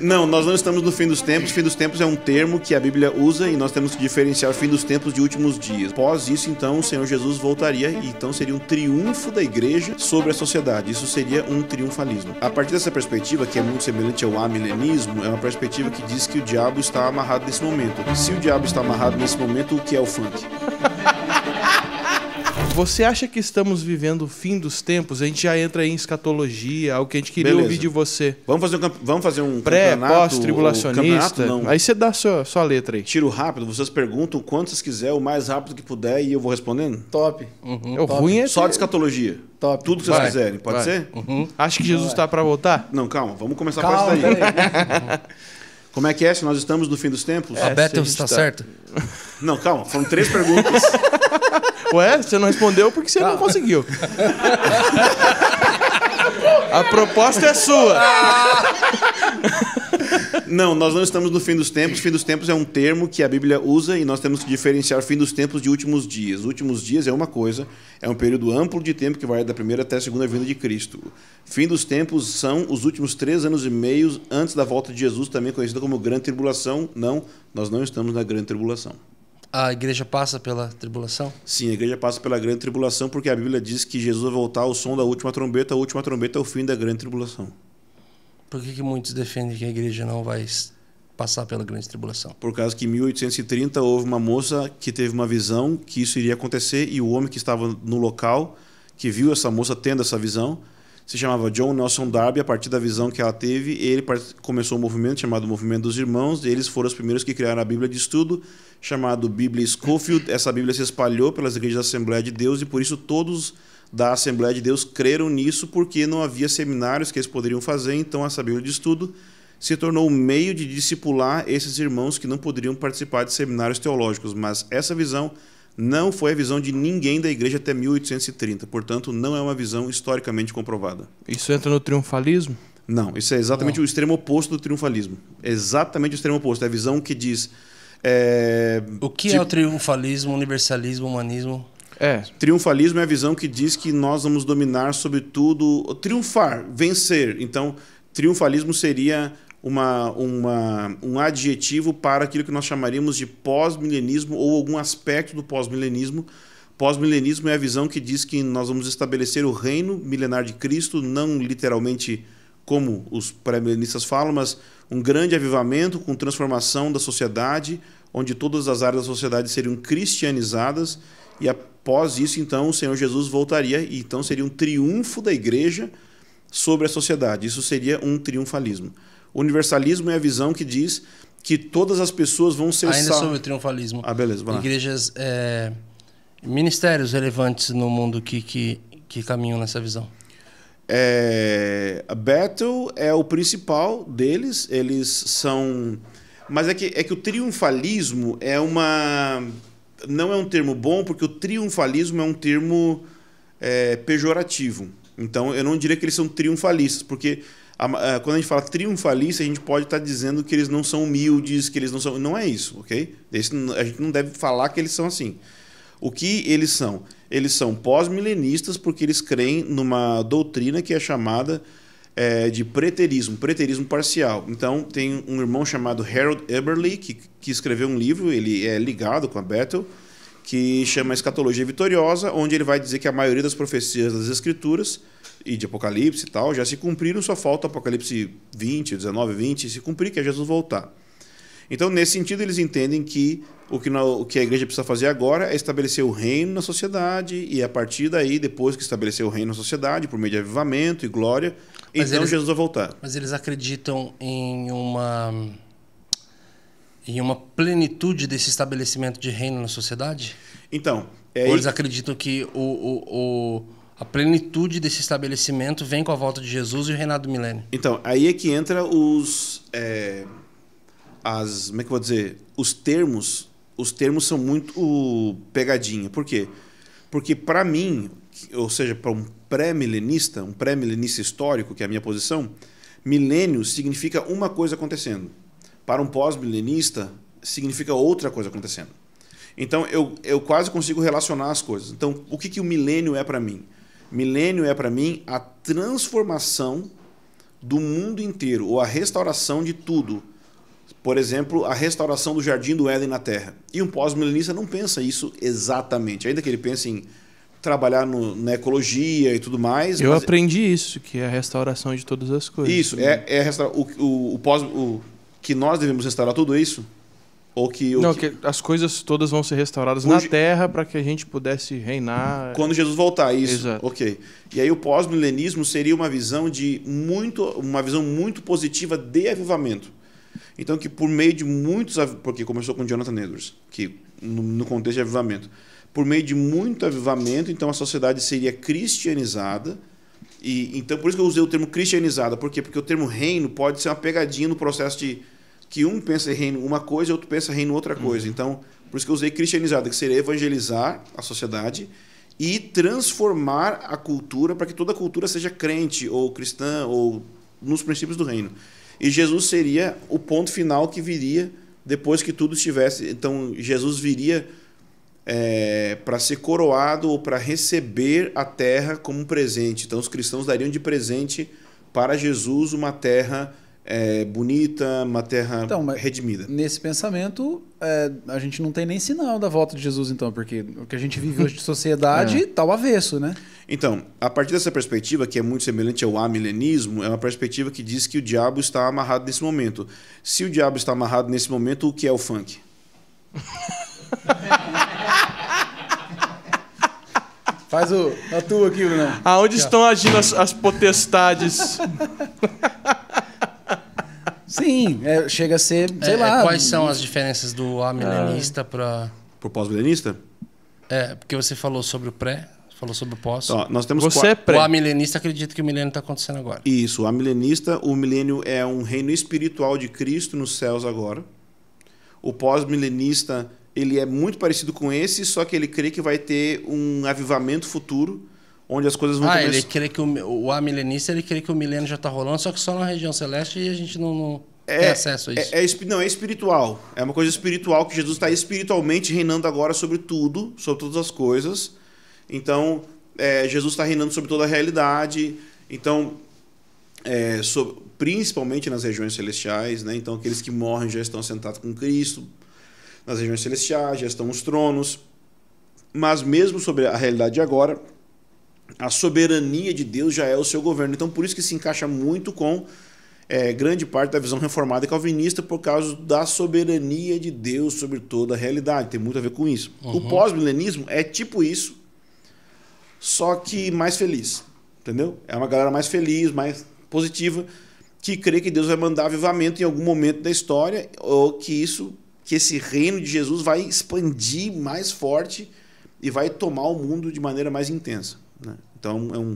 Não, nós não estamos no fim dos tempos. Fim dos tempos é um termo que a Bíblia usa e nós temos que diferenciar o fim dos tempos de últimos dias. Após isso, então, o Senhor Jesus voltaria e então seria um triunfo da igreja sobre a sociedade. Isso seria um triunfalismo. A partir dessa perspectiva, que é muito semelhante ao amilenismo, é uma perspectiva que diz que o diabo está amarrado nesse momento. Se o diabo está amarrado nesse momento, o que é o funk? Você acha que estamos vivendo o fim dos tempos? A gente já entra em escatologia, algo que a gente queria ouvir de você. Vamos fazer um pré, campeonato? pós-tribulacionista? Aí você dá a sua letra aí. Tiro rápido, vocês perguntam quanto vocês quiserem, o mais rápido que puder, e eu vou respondendo? Top. O ruim é Só de escatologia. Top. Tudo que vocês quiserem, pode ser? Acha que Jesus está para voltar? Não, calma, vamos começar com isso daí. Como é que é? Se nós estamos no fim dos tempos? A Bethel está certo? Não, calma, foram 3 perguntas. Ué, você não respondeu porque você não conseguiu. A proposta é sua. Não, nós não estamos no fim dos tempos. Fim dos tempos é um termo que a Bíblia usa e nós temos que diferenciar fim dos tempos de últimos dias. Últimos dias é uma coisa, é um período amplo de tempo que vai da primeira até a segunda vinda de Cristo. Fim dos tempos são os últimos 3 anos e meio antes da volta de Jesus, também conhecida como Grande Tribulação. Não, nós não estamos na Grande Tribulação. A igreja passa pela tribulação? Sim, a igreja passa pela Grande Tribulação porque a Bíblia diz que Jesus vai voltar ao som da última trombeta. A última trombeta é o fim da Grande Tribulação. Por que muitos defendem que a igreja não vai passar pela Grande Tribulação? Por causa que em 1830 houve uma moça que teve uma visão que isso iria acontecer e o homem que estava no local, que viu essa moça tendo essa visão, se chamava John Nelson Darby. A partir da visão que ela teve, ele começou um movimento chamado Movimento dos Irmãos. Eles foram os primeiros que criaram a Bíblia de estudo, chamado Bíblia Scofield. Essa Bíblia se espalhou pelas igrejas da Assembleia de Deus e por isso todos da Assembleia de Deus creram nisso, porque não havia seminários que eles poderiam fazer. Então essa Bíblia de estudo se tornou um meio de discipular esses irmãos que não poderiam participar de seminários teológicos. Mas essa visão não foi a visão de ninguém da igreja até 1830. Portanto, não é uma visão historicamente comprovada. Isso entra no triunfalismo? Não, isso é exatamente o extremo oposto do triunfalismo. Exatamente o extremo oposto. É a visão que diz... O que é o triunfalismo, universalismo, humanismo? Triunfalismo é a visão que diz que nós vamos dominar sobre tudo, triunfar, vencer. Então, triunfalismo seria um adjetivo para aquilo que nós chamaríamos de pós-milenismo ou algum aspecto do pós-milenismo. Pós-milenismo é a visão que diz que nós vamos estabelecer o reino milenar de Cristo, não literalmente como os pré-milenistas falam, mas um grande avivamento com transformação da sociedade, onde todas as áreas da sociedade seriam cristianizadas, e após isso, então, o Senhor Jesus voltaria, e então seria um triunfo da igreja sobre a sociedade. Isso seria um triunfalismo. O universalismo é a visão que diz que todas as pessoas vão ser salvas. Ainda sobre o triunfalismo. Beleza, vai lá. Igrejas, ministérios relevantes no mundo que caminham nessa visão. A Bethel é o principal deles. Eles são... Mas é que o triunfalismo não é um termo bom, porque o triunfalismo é um termo pejorativo. Então, eu não diria que eles são triunfalistas, porque quando a gente fala triunfalista, a gente pode estar dizendo que eles não são humildes, que eles não são... Não é isso, ok? A gente não deve falar que eles são assim. O que eles são? Eles são pós-milenistas porque eles creem numa doutrina que é chamada de preterismo parcial. Então, tem um irmão chamado Harold Eberly, que escreveu um livro, ele é ligado com a Bethel, que chama Escatologia Vitoriosa, onde ele vai dizer que a maioria das profecias das Escrituras e de Apocalipse e tal já se cumpriram, só falta Apocalipse 20, 19, 20 se cumprir, que é Jesus voltar. Então, nesse sentido, eles entendem que o que a igreja precisa fazer agora é estabelecer o reino na sociedade, e a partir daí, depois que estabelecer o reino na sociedade, por meio de avivamento e glória, Jesus vai voltar. Mas eles acreditam em uma plenitude desse estabelecimento de reino na sociedade? Então... Ou eles acreditam que a plenitude desse estabelecimento vem com a volta de Jesus e o reinado do milênio? Então, aí é que entra como é que eu vou dizer? Os termos são muito pegadinha. Por quê? Porque para mim, ou seja, para um pré-milenista histórico, que é a minha posição, milênio significa uma coisa acontecendo. Para um pós-milenista, significa outra coisa acontecendo. Então, eu quase consigo relacionar as coisas. Então, o que o milênio é para mim? Milênio é para mim a transformação do mundo inteiro, ou a restauração de tudo. Por exemplo, a restauração do Jardim do Éden na Terra. E um pós-milenista não pensa isso exatamente, ainda que ele pense em trabalhar na ecologia e tudo mais. Eu aprendi isso, que é a restauração de todas as coisas. Isso, que nós devemos restaurar tudo isso? Ou que, que as coisas todas vão ser restauradas na Terra para que a gente pudesse reinar. Quando Jesus voltar, isso. Exato. Ok. E aí o pós-milenismo seria uma visão muito positiva de avivamento. Então, que por meio de muitos... Porque começou com Jonathan Edwards, que no contexto de avivamento. Por meio de muito avivamento, então a sociedade seria cristianizada. E então, por isso que eu usei o termo cristianizada. Por quê? Porque o termo reino pode ser uma pegadinha no processo de que um pensa em reino uma coisa e outro pensa em reino outra coisa. Então, por isso que eu usei cristianizada, que seria evangelizar a sociedade e transformar a cultura para que toda a cultura seja crente ou cristã ou nos princípios do reino. E Jesus seria o ponto final que viria depois que tudo estivesse. Então, Jesus viria para ser coroado ou para receber a terra como um presente. Então, os cristãos dariam de presente para Jesus uma terra bonita, uma terra redimida. Nesse pensamento, a gente não tem nem sinal da volta de Jesus, então, porque o que a gente vive hoje de sociedade está ao avesso, né? Então, a partir dessa perspectiva, que é muito semelhante ao amilenismo, é uma perspectiva que diz que o diabo está amarrado nesse momento. Se o diabo está amarrado nesse momento, o que é o funk? Faz a tua aqui, Bruno. Aonde estão agindo as potestades? Sim, chega a ser, sei lá. Quais são as diferenças do amilenista para... Pro pós-milenista? Porque você falou sobre o pré, falou sobre o pós. Então, nós temos Você é pré. O amilenista acredita que o milênio está acontecendo agora. Isso, o amilenista, o milênio é um reino espiritual de Cristo nos céus agora. O pós-milenista, ele é muito parecido com esse, só que ele crê que vai ter um avivamento futuro, onde as coisas vão começar... ele crê que o amilenista, ele crê que o milênio já está rolando, só que só na região celeste e a gente não tem acesso a isso. Não, é espiritual. É uma coisa espiritual, que Jesus está espiritualmente reinando agora sobre tudo, sobre todas as coisas. Então, Jesus está reinando sobre toda a realidade. Então, principalmente nas regiões celestiais, né? Então, aqueles que morrem já estão sentados com Cristo. Nas regiões celestiais já estão os tronos. Mas mesmo sobre a realidade de agora, a soberania de Deus já é o seu governo. Então, por isso que se encaixa muito com grande parte da visão reformada e calvinista, por causa da soberania de Deus sobre toda a realidade. Tem muito a ver com isso. O pós-milenismo é tipo isso, só que mais feliz. Entendeu? É uma galera mais feliz, mais positiva, que crê que Deus vai mandar avivamento em algum momento da história, ou que esse reino de Jesus vai expandir mais forte e vai tomar o mundo de maneira mais intensa, né? Então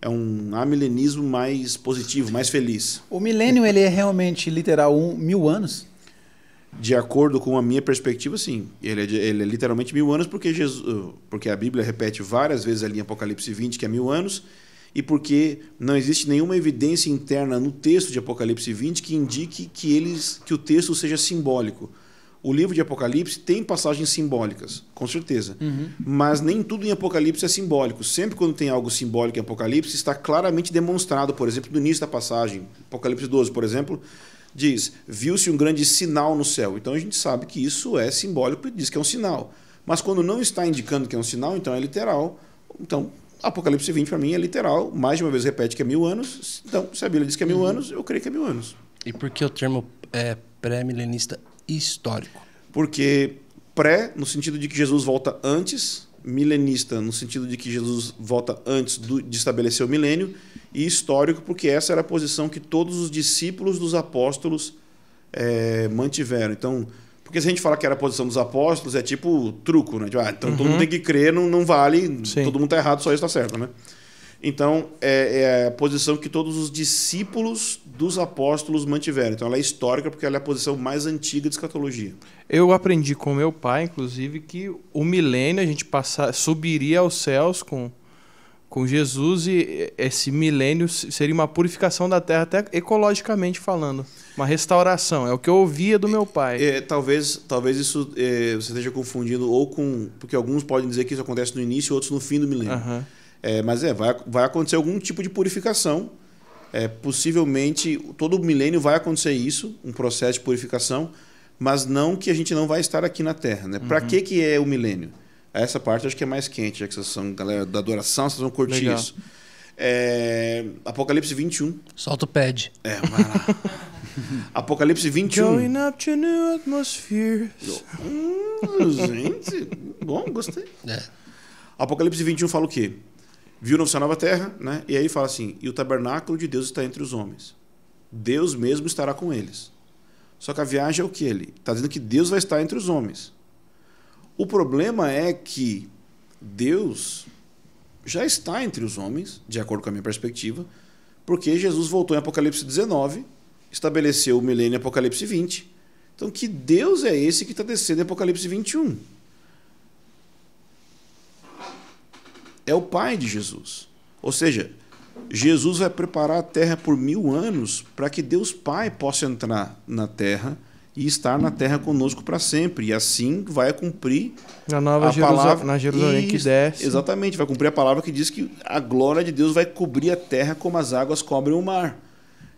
é um amilenismo mais positivo, mais feliz. O milênio, ele é realmente literal 1000 anos? De acordo com a minha perspectiva, sim. Ele é literalmente 1000 anos porque a Bíblia repete várias vezes ali em Apocalipse 20 que é 1000 anos, e porque não existe nenhuma evidência interna no texto de Apocalipse 20 que indique que o texto seja simbólico. O livro de Apocalipse tem passagens simbólicas, com certeza. Mas nem tudo em Apocalipse é simbólico. Sempre quando tem algo simbólico em Apocalipse, está claramente demonstrado. Por exemplo, no início da passagem, Apocalipse 12, por exemplo, diz: viu-se um grande sinal no céu. Então a gente sabe que isso é simbólico e diz que é um sinal. Mas quando não está indicando que é um sinal, então é literal. Então, Apocalipse 20 para mim é literal. Mais de uma vez repete que é 1000 anos. Então, se a Bíblia diz que é 1000 anos, eu creio que é 1000 anos. E por que o termo pré-milenista histórico? Porque pré, no sentido de que Jesus volta antes, milenista, no sentido de que Jesus volta antes de estabelecer o milênio, e histórico, porque essa era a posição que todos os discípulos dos apóstolos mantiveram. Então, porque se a gente fala que era a posição dos apóstolos, é tipo truco, né? Tipo, então todo mundo tem que crer, não vale, Sim. Todo mundo está errado, só isso está certo, né? Então, é a posição que todos os discípulos dos apóstolos mantiveram. Então, ela é histórica porque ela é a posição mais antiga de escatologia. Eu aprendi com meu pai, inclusive, que o milênio a gente subiria aos céus com Jesus, e esse milênio seria uma purificação da terra, até ecologicamente falando. Uma restauração. É o que eu ouvia do meu pai. Talvez isso você esteja confundindo ou com... Porque alguns podem dizer que isso acontece no início e outros no fim do milênio. Uhum. Mas vai acontecer algum tipo de purificação possivelmente todo o milênio vai acontecer isso, um processo de purificação, mas não que a gente não vai estar aqui na Terra. Né? Para que é o milênio? Essa parte eu acho que é mais quente, já que vocês são galera da adoração, vocês vão curtir Legal. isso. Apocalipse 21. Solta o pad. Vai lá. Apocalipse 21. Going up to new atmospheres. Gente, bom, gostei. Apocalipse 21 fala o quê? Viu novo céu, nova terra, né? E aí ele fala assim, e o tabernáculo de Deus está entre os homens. Deus mesmo estará com eles. Só que a viagem é o que ele? Está dizendo que Deus vai estar entre os homens. O problema é que Deus já está entre os homens, de acordo com a minha perspectiva, porque Jesus voltou em Apocalipse 19, estabeleceu o milênio em Apocalipse 20. Então, que Deus é esse que está descendo em Apocalipse 21? É o Pai de Jesus. Ou seja, Jesus vai preparar a terra por 1000 anos para que Deus Pai possa entrar na terra e estar na terra conosco para sempre. E assim vai cumprir Na nova palavra, na Jerusalém que desce. Exatamente, vai cumprir a palavra que diz que a glória de Deus vai cobrir a terra como as águas cobrem o mar.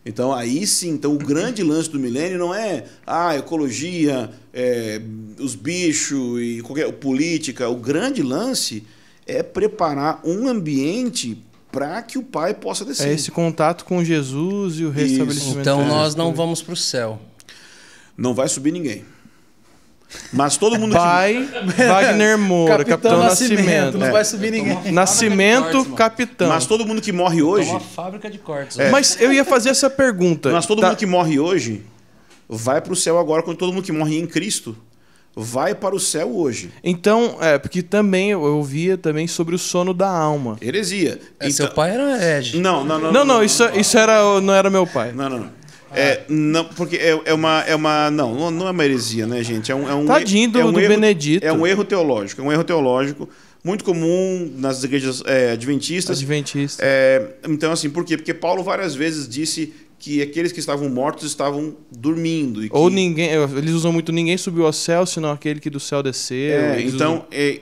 Então, aí sim, então, o grande lance do milênio não é a ecologia, os bichos e qualquer política. O grande lance é preparar um ambiente para que o Pai possa descer. É esse contato com Jesus e o restabelecimento. Então nós não vamos para o céu. Não vai subir ninguém. Mas todo mundo Pai Wagner Moura, Capitão Nascimento. Não vai subir ninguém. Nascimento, capitão. Mas todo mundo que morre hoje. Uma fábrica de cortes. Mas eu ia fazer essa pergunta. Mas todo mundo que morre hoje vai para o céu agora, quando todo mundo que morre em Cristo vai para o céu hoje. Então, porque também eu ouvia também sobre o sono da alma. Heresia. Seu pai era herege. Não, Isso não era meu pai. Não. Não, porque não é uma heresia, né, gente? Tadinho do Benedito. É um erro teológico, muito comum nas igrejas adventistas. Então, assim, por quê? Porque Paulo várias vezes disse que aqueles que estavam mortos estavam dormindo. Ou ninguém, eles usam muito ninguém subiu ao céu, senão aquele que do céu desceu.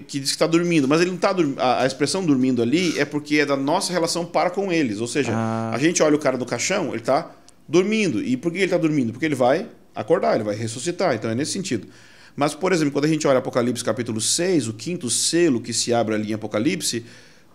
Que diz que está dormindo, mas ele não está dormindo. A expressão dormindo ali é porque é da nossa relação para com eles. Ou seja, a gente olha o cara no caixão, ele está dormindo. E por que ele está dormindo? Porque ele vai acordar, ele vai ressuscitar. Então é nesse sentido. Mas, por exemplo, quando a gente olha Apocalipse capítulo 6, o 5º selo que se abre ali em Apocalipse,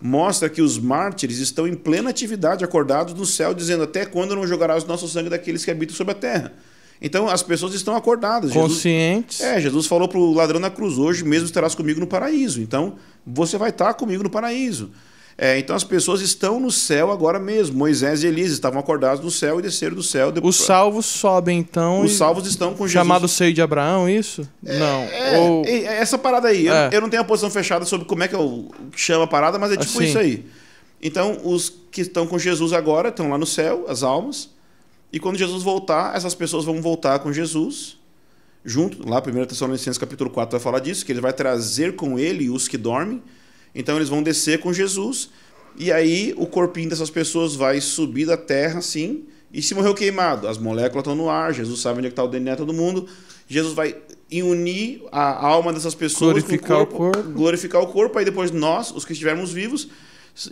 mostra que os mártires estão em plena atividade, acordados no céu, dizendo: até quando não jogarás o nosso sangue daqueles que habitam sobre a terra? Então as pessoas estão acordadas. Conscientes. Jesus falou para o ladrão na cruz: hoje mesmo estarás comigo no paraíso. Então você vai estar comigo no paraíso. Então as pessoas estão no céu agora mesmo. Moisés e Elias estavam acordados no céu e desceram do céu. Os salvos sobem então. Os salvos estão com Jesus. Chamado seio de Abraão, isso? Não. Essa parada aí. Eu não tenho a posição fechada sobre como é que eu chamo a parada, mas é tipo isso aí. Então os que estão com Jesus agora estão lá no céu, as almas. E quando Jesus voltar, essas pessoas vão voltar com Jesus. Junto, lá 1 Tessalonicenses capítulo 4 vai falar disso, que ele vai trazer com ele os que dormem. Então eles vão descer com Jesus, e aí o corpinho dessas pessoas vai subir da terra, assim, e se morreu queimado, as moléculas estão no ar, Jesus sabe onde é que está o DNA de todo mundo, Jesus vai unir a alma dessas pessoas glorificar o corpo, aí depois nós, os que estivermos vivos,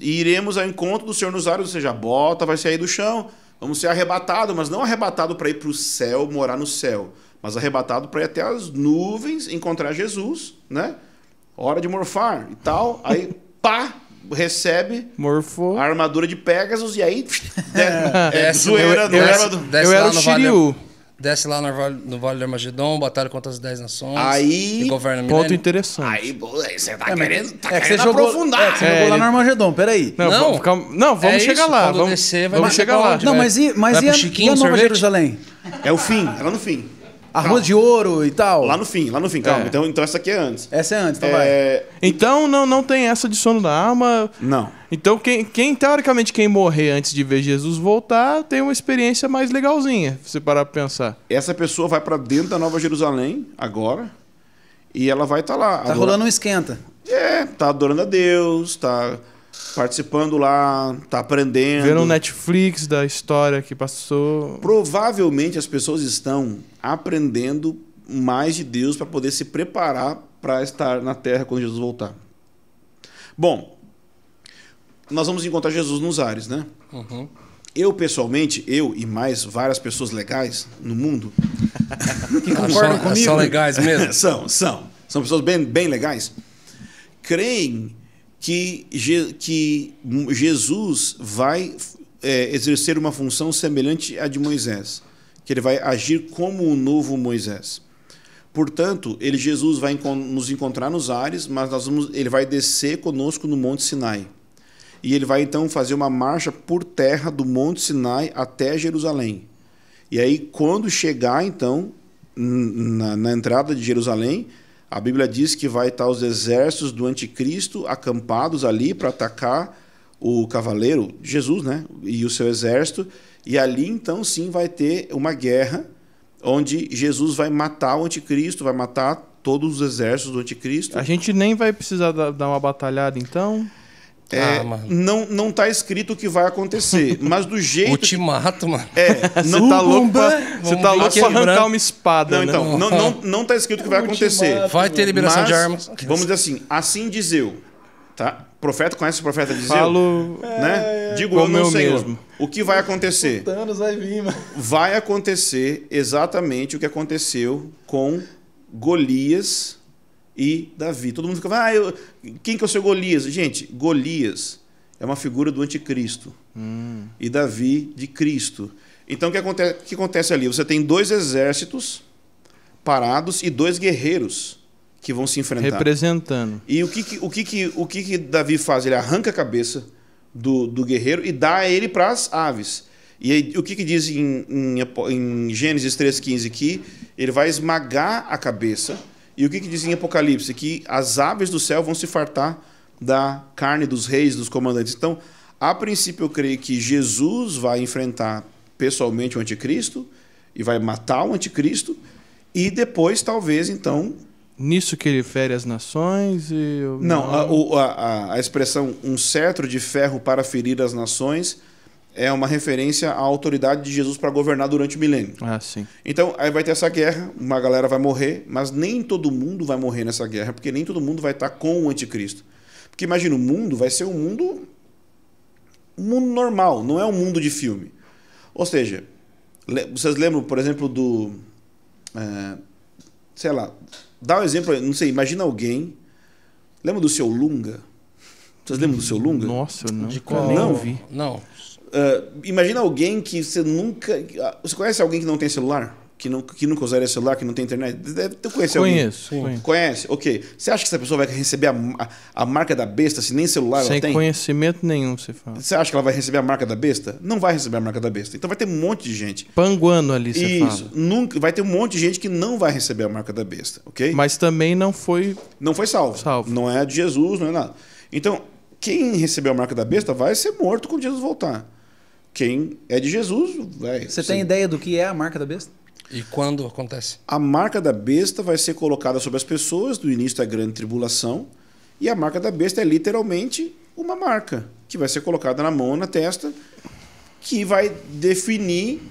iremos ao encontro do Senhor nos ares, ou seja, a bota vai sair do chão, vamos ser arrebatados, mas não arrebatado para ir para o céu, morar no céu, mas arrebatado para ir até as nuvens, encontrar Jesus, né? Hora de morfar e tal, aí pá, recebe a armadura de Pégasus e aí zoeira, eu era o Shiryu. Desce lá no Vale do Armagedon, batalha contra as 10 nações. Aí, e governa o ponto milênio. interessante. Aí você tá querendo você aprofundar. Você jogou lá no Armagedon, peraí. Vamos chegar lá. Vamos chegar lá. Não, mas e a Nova Jerusalém? É o fim, é lá no fim. A Rua de Ouro e tal? Lá no fim, calma. Então essa aqui é antes. Essa é antes, então vai. Então não tem essa de sono da alma. Não. Então teoricamente, quem morrer antes de ver Jesus voltar, tem uma experiência mais legalzinha, se você parar pra pensar. Essa pessoa vai pra dentro da Nova Jerusalém, agora, e ela vai estar lá. Tá rolando um esquenta. Tá adorando a Deus, tá participando lá, tá aprendendo. Vendo o Netflix da história que passou. Provavelmente as pessoas estão aprendendo mais de Deus para poder se preparar para estar na terra quando Jesus voltar. Bom, nós vamos encontrar Jesus nos ares, né? Uhum. Eu, pessoalmente, eu e mais várias pessoas legais no mundo, Que concordam comigo? São legais mesmo? são pessoas bem legais, creem que Jesus vai exercer uma função semelhante à de Moisés, que ele vai agir como o novo Moisés. Portanto, Jesus vai nos encontrar nos ares, mas ele vai descer conosco no Monte Sinai. E ele vai então fazer uma marcha por terra do Monte Sinai até Jerusalém. E aí, quando chegar então na entrada de Jerusalém, a Bíblia diz que vai estar os exércitos do anticristo acampados ali para atacar o cavaleiro, Jesus, né? E o seu exército. E ali então sim vai ter uma guerra onde Jesus vai matar o anticristo, vai matar todos os exércitos do anticristo. A gente nem vai precisar dar uma batalhada, então? Mano. Não está escrito o que vai acontecer, mas do jeito... Ultimato, mano. Você tá louco pra quebrando. arrancar uma espada, Não, né? então, não está escrito o que vai acontecer. Vai ter liberação Mas, de armas. Vamos dizer assim diz eu. Tá? Profeta, conhece o profeta diz Falo... eu? Né? Digo como eu, não eu Senhor. mesmo. O que vai acontecer? Thanos vai vir, mano. Vai acontecer exatamente o que aconteceu com Golias e Davi. Todo mundo fica, quem que é o seu Golias? Gente, Golias é uma figura do anticristo. E Davi de Cristo. Então, o que acontece ali? Você tem 2 exércitos parados e 2 guerreiros que vão se enfrentar. Representando. E o que Davi faz? Ele arranca a cabeça do guerreiro e dá ele para as aves. E aí, o que diz em Gênesis 3,15 que ele vai esmagar a cabeça. E o que diz em Apocalipse? Que as aves do céu vão se fartar da carne dos reis, dos comandantes. Então, a princípio, eu creio que Jesus vai enfrentar pessoalmente o anticristo e vai matar o anticristo. E depois, talvez, então... Nisso que ele fere as nações e... Não, a expressão um cetro de ferro para ferir as nações é uma referência à autoridade de Jesus para governar durante o milênio. Ah, sim. Então, aí vai ter essa guerra, uma galera vai morrer, mas nem todo mundo vai morrer nessa guerra, porque nem todo mundo vai estar com o anticristo. Porque imagina, o mundo vai ser um mundo normal, não é um mundo de filme. Ou seja, vocês lembram, por exemplo, sei lá, dá um exemplo, não sei, imagina alguém, lembra do Seu Lunga? Vocês lembram do Seu Lunga? Nossa, eu não, De qual? nem Não. ouvi. Não. Imagina alguém que você nunca... Você conhece alguém que não tem celular? Que nunca usaria celular, que não tem internet? Deve ter conhecido alguém. Conheço. Conhece? Ok. Você acha que essa pessoa vai receber a marca da besta se nem celular Sem ela tem? conhecimento nenhum, você fala. Você acha que ela vai receber a marca da besta? Não vai receber a marca da besta. Então vai ter um monte de gente. Panguando ali, você Isso. fala. Nunca, vai ter um monte de gente que não vai receber a marca da besta, ok? Mas também não foi... Não foi salvo. Não é de Jesus, não é nada. Então, quem recebeu a marca da besta vai ser morto quando Jesus voltar. Quem é de Jesus vai... Você tem ideia do que é a marca da besta? E quando acontece? A marca da besta vai ser colocada sobre as pessoas do início da grande tribulação. E a marca da besta é literalmente uma marca que vai ser colocada na mão ou na testa, que vai definir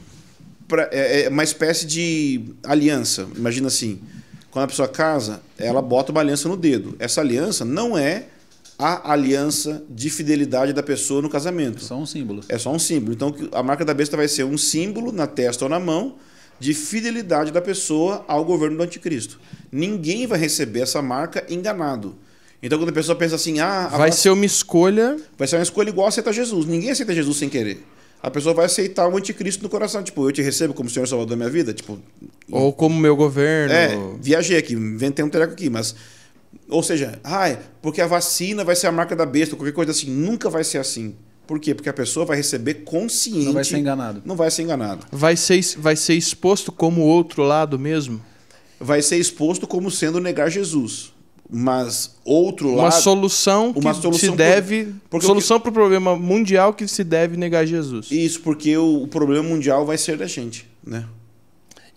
uma espécie de aliança. Imagina assim, quando a pessoa casa, ela bota uma aliança no dedo. Essa aliança não é a aliança de fidelidade da pessoa no casamento. É só um símbolo. É só um símbolo. Então, a marca da besta vai ser um símbolo na testa ou na mão de fidelidade da pessoa ao governo do anticristo. Ninguém vai receber essa marca enganado. Então, quando a pessoa pensa assim... vai ser uma escolha... Vai ser uma escolha igual a aceitar Jesus. Ninguém aceita Jesus sem querer. A pessoa vai aceitar o anticristo no coração. Tipo, eu te recebo como Senhor e Salvador da minha vida? Tipo, ou como meu governo. Viajei aqui, inventei um treco aqui, mas... Ou seja, porque a vacina vai ser a marca da besta, qualquer coisa assim. Nunca vai ser assim. Por quê? Porque a pessoa vai receber consciente... Não vai ser enganado. Não vai ser enganado. Vai ser exposto como o outro lado mesmo? Vai ser exposto como sendo negar Jesus. Mas outro lado... Uma solução que se deve... Solução para o problema mundial que se deve negar Jesus. Isso, porque o problema mundial vai ser da gente, né?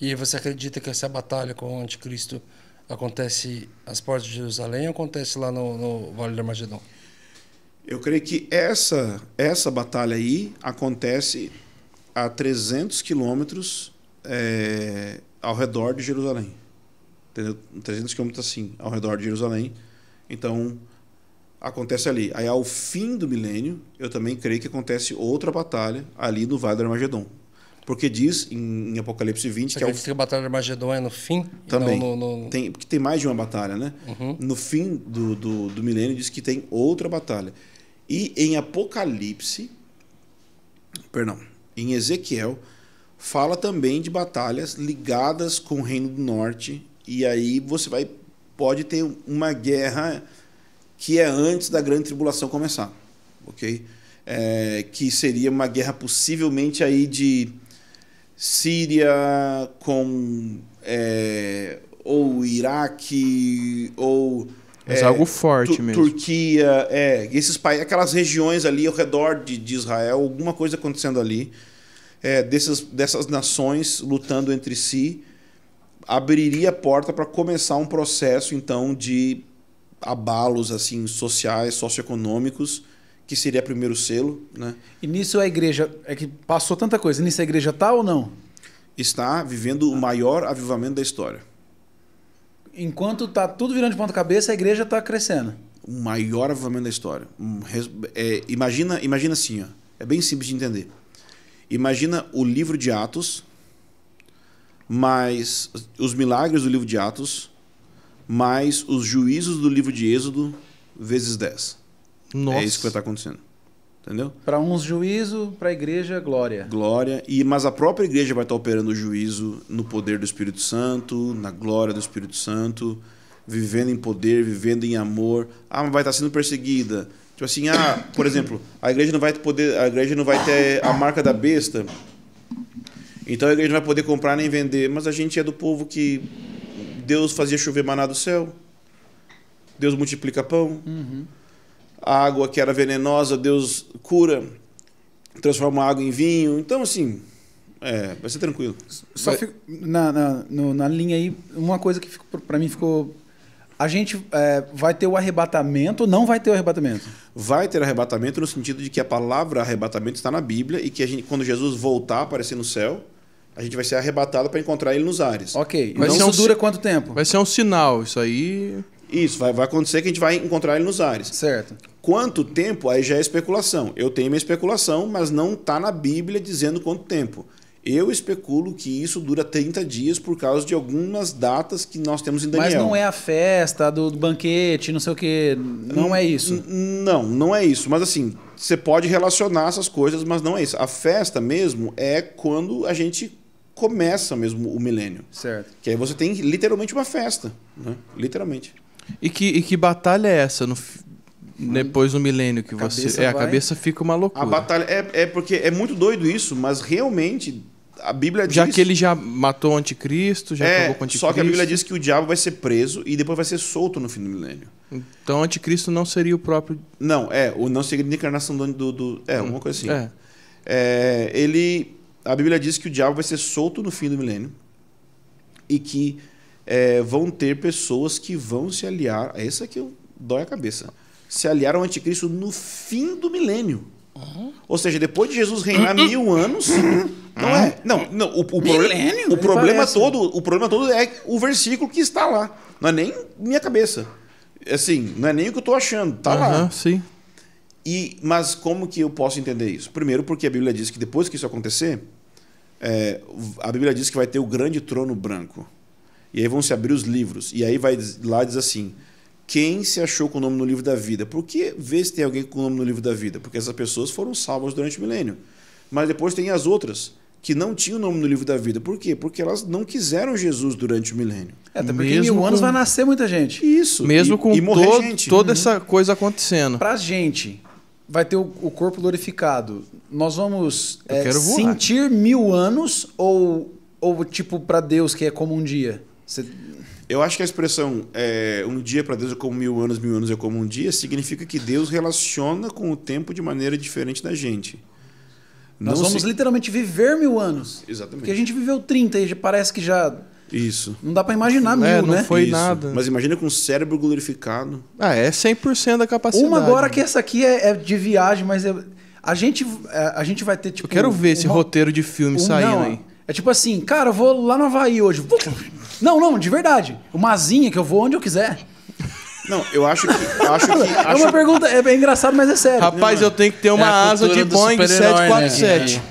E você acredita que essa batalha com o anticristo acontece às portas de Jerusalém ou acontece lá no Vale do Armagedon? Eu creio que essa batalha aí acontece a 300 quilômetros ao redor de Jerusalém. Entendeu? 300 quilômetros assim, ao redor de Jerusalém. Então, acontece ali. Aí, ao fim do milênio, eu também creio que acontece outra batalha ali no Vale do Armagedon. Porque diz em Apocalipse 20 Você que acredita que a Batalha de Armagedon é no fim? também. E não no... Porque tem mais de uma batalha, né? No fim do milênio diz que tem outra batalha. E em Apocalipse, perdão, em Ezequiel, fala também de batalhas ligadas com o Reino do Norte. E aí você pode ter uma guerra que é antes da grande tribulação começar, ok? Que seria uma guerra possivelmente aí de Síria com ou Iraque ou Mas algo forte mesmo. Turquia, esses países, aquelas regiões ali ao redor de Israel, alguma coisa acontecendo ali, dessas nações lutando entre si, abriria a porta para começar um processo então de abalos assim sociais, socioeconômicos, que seria primeiro selo, né? E nisso a igreja, é que passou tanta coisa, nisso a igreja tá ou não? Está vivendo o maior avivamento da história. Enquanto tá tudo virando de ponta cabeça, a igreja tá crescendo. O maior avivamento da história. Imagina assim, ó, é bem simples de entender. Imagina o livro de Atos, mais os milagres do livro de Atos, mais os juízos do livro de Êxodo, vezes 10. Nossa. É isso que vai estar acontecendo. Entendeu? Para uns juízo, para a igreja glória. Glória. Mas a própria igreja vai estar operando o juízo no poder do Espírito Santo, na glória do Espírito Santo, vivendo em poder, vivendo em amor. Mas vai estar sendo perseguida. Tipo assim, por exemplo, a igreja não vai ter a marca da besta. Então a igreja não vai poder comprar nem vender. Mas a gente é do povo que Deus fazia chover maná do céu. Deus multiplica pão. A água que era venenosa, Deus cura, transforma a água em vinho. Então, assim, vai ser tranquilo. Só fico, na linha aí, uma coisa que para mim ficou... A gente vai ter o arrebatamento ou não vai ter o arrebatamento? Vai ter arrebatamento no sentido de que a palavra arrebatamento está na Bíblia e que a gente, quando Jesus voltar a aparecer no céu, a gente vai ser arrebatado para encontrar ele nos ares. Ok. Mas isso dura quanto tempo? Vai ser um sinal, isso aí... Isso, vai acontecer que a gente vai encontrar ele nos ares. Certo. Quanto tempo? Aí já é especulação. Eu tenho minha especulação, mas não está na Bíblia dizendo quanto tempo. Eu especulo que isso dura 30 dias por causa de algumas datas que nós temos em Daniel. Mas não é a festa do banquete, não sei o quê. Não é isso. Não é isso. Mas assim, você pode relacionar essas coisas, mas não é isso. A festa mesmo é quando a gente começa mesmo o milênio. Certo. Que aí você tem literalmente uma festa. Né? Literalmente. E que batalha é essa depois do milênio que você... A cabeça fica uma loucura. A batalha... porque é muito doido isso, mas realmente a Bíblia diz... Já que ele já matou o anticristo, já acabou com o anticristo... Só que a Bíblia diz que o diabo vai ser preso e depois vai ser solto no fim do milênio. Então o anticristo não seria o próprio... Não, não seria a encarnação uma coisa assim. A Bíblia diz que o diabo vai ser solto no fim do milênio e que vão ter pessoas que vão se aliar... Esse aqui dói a cabeça. Se aliar ao anticristo no fim do milênio. Ou seja, depois de Jesus reinar 1000 anos... O problema todo é o versículo que está lá. Não é nem minha cabeça. Assim, não é nem o que eu estou achando. Está lá. Sim. Mas como que eu posso entender isso? Primeiro, porque a Bíblia diz que depois que isso acontecer, a Bíblia diz que vai ter o grande trono branco. E aí vão se abrir os livros. E aí diz assim: quem se achou com o nome no livro da vida? Por que vê se tem alguém com o nome no livro da vida? Porque essas pessoas foram salvas durante o milênio. Mas depois tem as outras que não tinham o nome no livro da vida. Por quê? Porque elas não quiseram Jesus durante o milênio. Até porque em 1000 anos vai nascer muita gente. Isso. Mesmo com morrer gente. Toda essa coisa acontecendo. Pra gente, vai ter o corpo glorificado. Nós vamos sentir 1000 anos ou tipo para Deus que é como um dia? Eu acho que a expressão um dia para Deus é como 1000 anos é como um dia significa que Deus relaciona com o tempo de maneira diferente da gente. Nós vamos literalmente viver 1000 anos. Exatamente. Porque a gente viveu 30 e parece que já... Isso. Não dá para imaginar 1000, não né? Foi Isso. nada. Mas imagina com o cérebro glorificado. É 100% da capacidade. Uma agora que essa aqui é de viagem, mas a gente vai ter tipo... Eu quero ver esse roteiro de filme saindo aí. É tipo assim, cara, eu vou lá no Havaí hoje. Não, de verdade. Uma asinha que eu vou onde eu quiser. Não, eu acho que... É uma pergunta, é engraçado, mas é sério. Rapaz, eu tenho que ter uma asa de Boeing 747.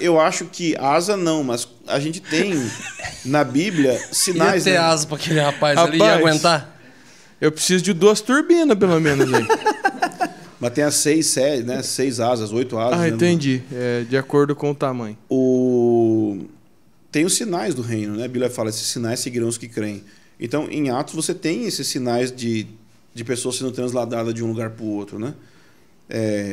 Eu acho que asa não, mas a gente tem na Bíblia sinais... Ia ter asa pra aquele rapaz ali, ia aguentar? Eu preciso de 2 turbinas, pelo menos, aí. Mas tem as 6, 7, né? 6 asas, 8 asas. Ah, entendi. É, de acordo com o tamanho. Tem os sinais do reino, né? A Bíblia fala, esses sinais seguirão os que creem. Então, em Atos, você tem esses sinais de pessoas sendo transladadas de um lugar para o outro, né?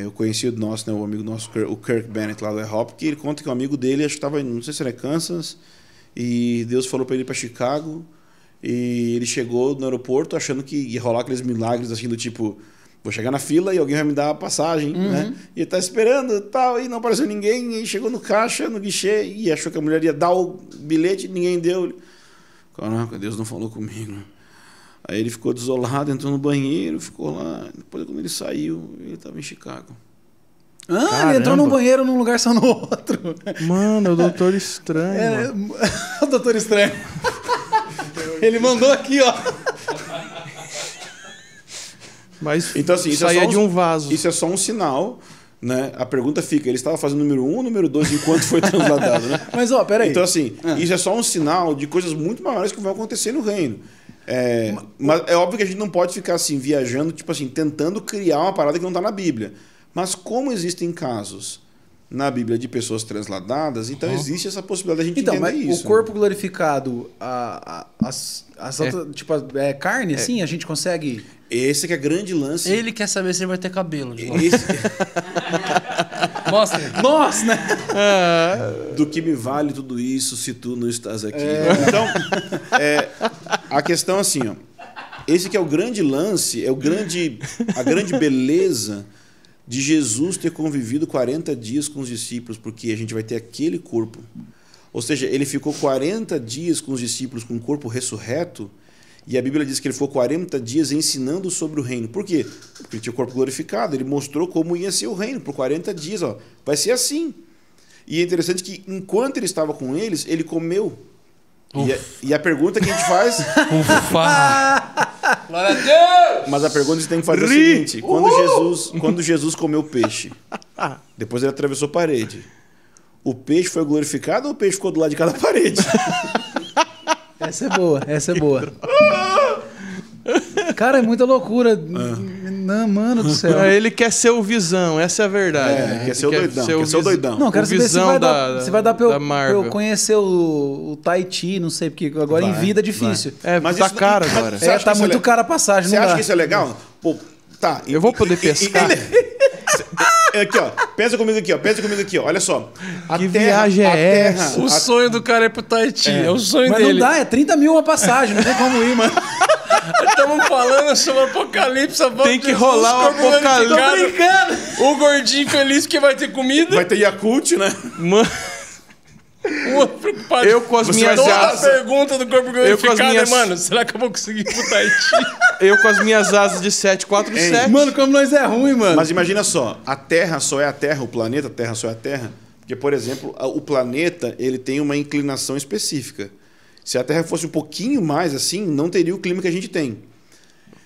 O conhecido nosso, né? O amigo nosso, o Kirk Bennett, lá do Hop, que ele conta que um amigo dele, acho que estava, não sei se era Kansas, e Deus falou para ele ir para Chicago, e ele chegou no aeroporto achando que ia rolar aqueles milagres, assim, do tipo... Vou chegar na fila e alguém vai me dar a passagem, né? E ele tá esperando e tal, e não apareceu ninguém. E chegou no caixa, no guichê, e achou que a mulher ia dar o bilhete, ninguém deu. Caraca, Deus não falou comigo. Aí ele ficou desolado, entrou no banheiro, ficou lá. Depois, quando ele saiu, ele estava em Chicago. Ele entrou num banheiro num lugar só no outro. Mano, é o Doutor Estranho. O Doutor Estranho. Ele mandou aqui, ó. Mas então, assim, saía de um vaso. Isso é só um sinal, né? A pergunta fica, ele estava fazendo o número 1 ou número 2 enquanto foi transladado, né? Mas, ó, peraí. Então, assim, isso é só um sinal de coisas muito maiores que vão acontecer no reino. Mas é óbvio que a gente não pode ficar assim, viajando, tipo assim, tentando criar uma parada que não está na Bíblia. Mas como existem casos na Bíblia de pessoas transladadas, então existe essa possibilidade da gente entender isso. O corpo glorificado, tipo, carne, assim, a gente consegue... Esse que é grande lance. Ele quer saber se ele vai ter cabelo de novo. Mostra. Nossa, né? Do que me vale tudo isso se tu não estás aqui. Então, a questão assim, ó. Esse que é o grande lance, a grande beleza de Jesus ter convivido 40 dias com os discípulos, porque a gente vai ter aquele corpo. Ou seja, ele ficou 40 dias com os discípulos com o corpo ressurreto, e a Bíblia diz que ele ficou 40 dias ensinando sobre o reino. Por quê? Porque ele tinha o corpo glorificado, ele mostrou como ia ser o reino por 40 dias. Ó. Vai ser assim. E é interessante que enquanto ele estava com eles, ele comeu. E a pergunta que a gente faz... Glória a Deus! Mas a pergunta que você tem que fazer é a seguinte: quando Jesus comeu peixe, depois ele atravessou a parede, o peixe foi glorificado ou o peixe ficou do lado de cada parede? Essa é boa. Cara, é muita loucura. Não, mano do céu. Ele quer ser o Visão, essa é a verdade. Quer ser o doidão. Não, quero saber se vai dar pra eu conhecer o Tahiti, não sei, porque agora em vida é difícil. Mas tá caro agora. Tá muito caro a passagem. Você acha que isso é legal? Pô, tá. Eu vou poder pescar? Aqui, ó. Pensa comigo aqui, ó. Olha só. Que viagem é essa? O sonho do cara é pro Tahiti. É o sonho dele. Mas não dá, é 30 mil uma passagem. Não tem como ir, mano. Estamos falando sobre o apocalipse. Tem que rolar o apocalipse. Tô brincando. O gordinho feliz que vai ter comida. Vai ter Yakult, né? Mano. Preocupado. Eu com as minhas asas. A pergunta do corpo glorificado mano, será que eu vou conseguir ir pro Tahiti? Eu com as minhas asas de 747. Mano, como nós é ruim, mano. Mas imagina só, a Terra só é a Terra, o planeta Terra só é a Terra, porque, por exemplo, o planeta ele tem uma inclinação específica. Se a Terra fosse um pouquinho mais assim, não teria o clima que a gente tem.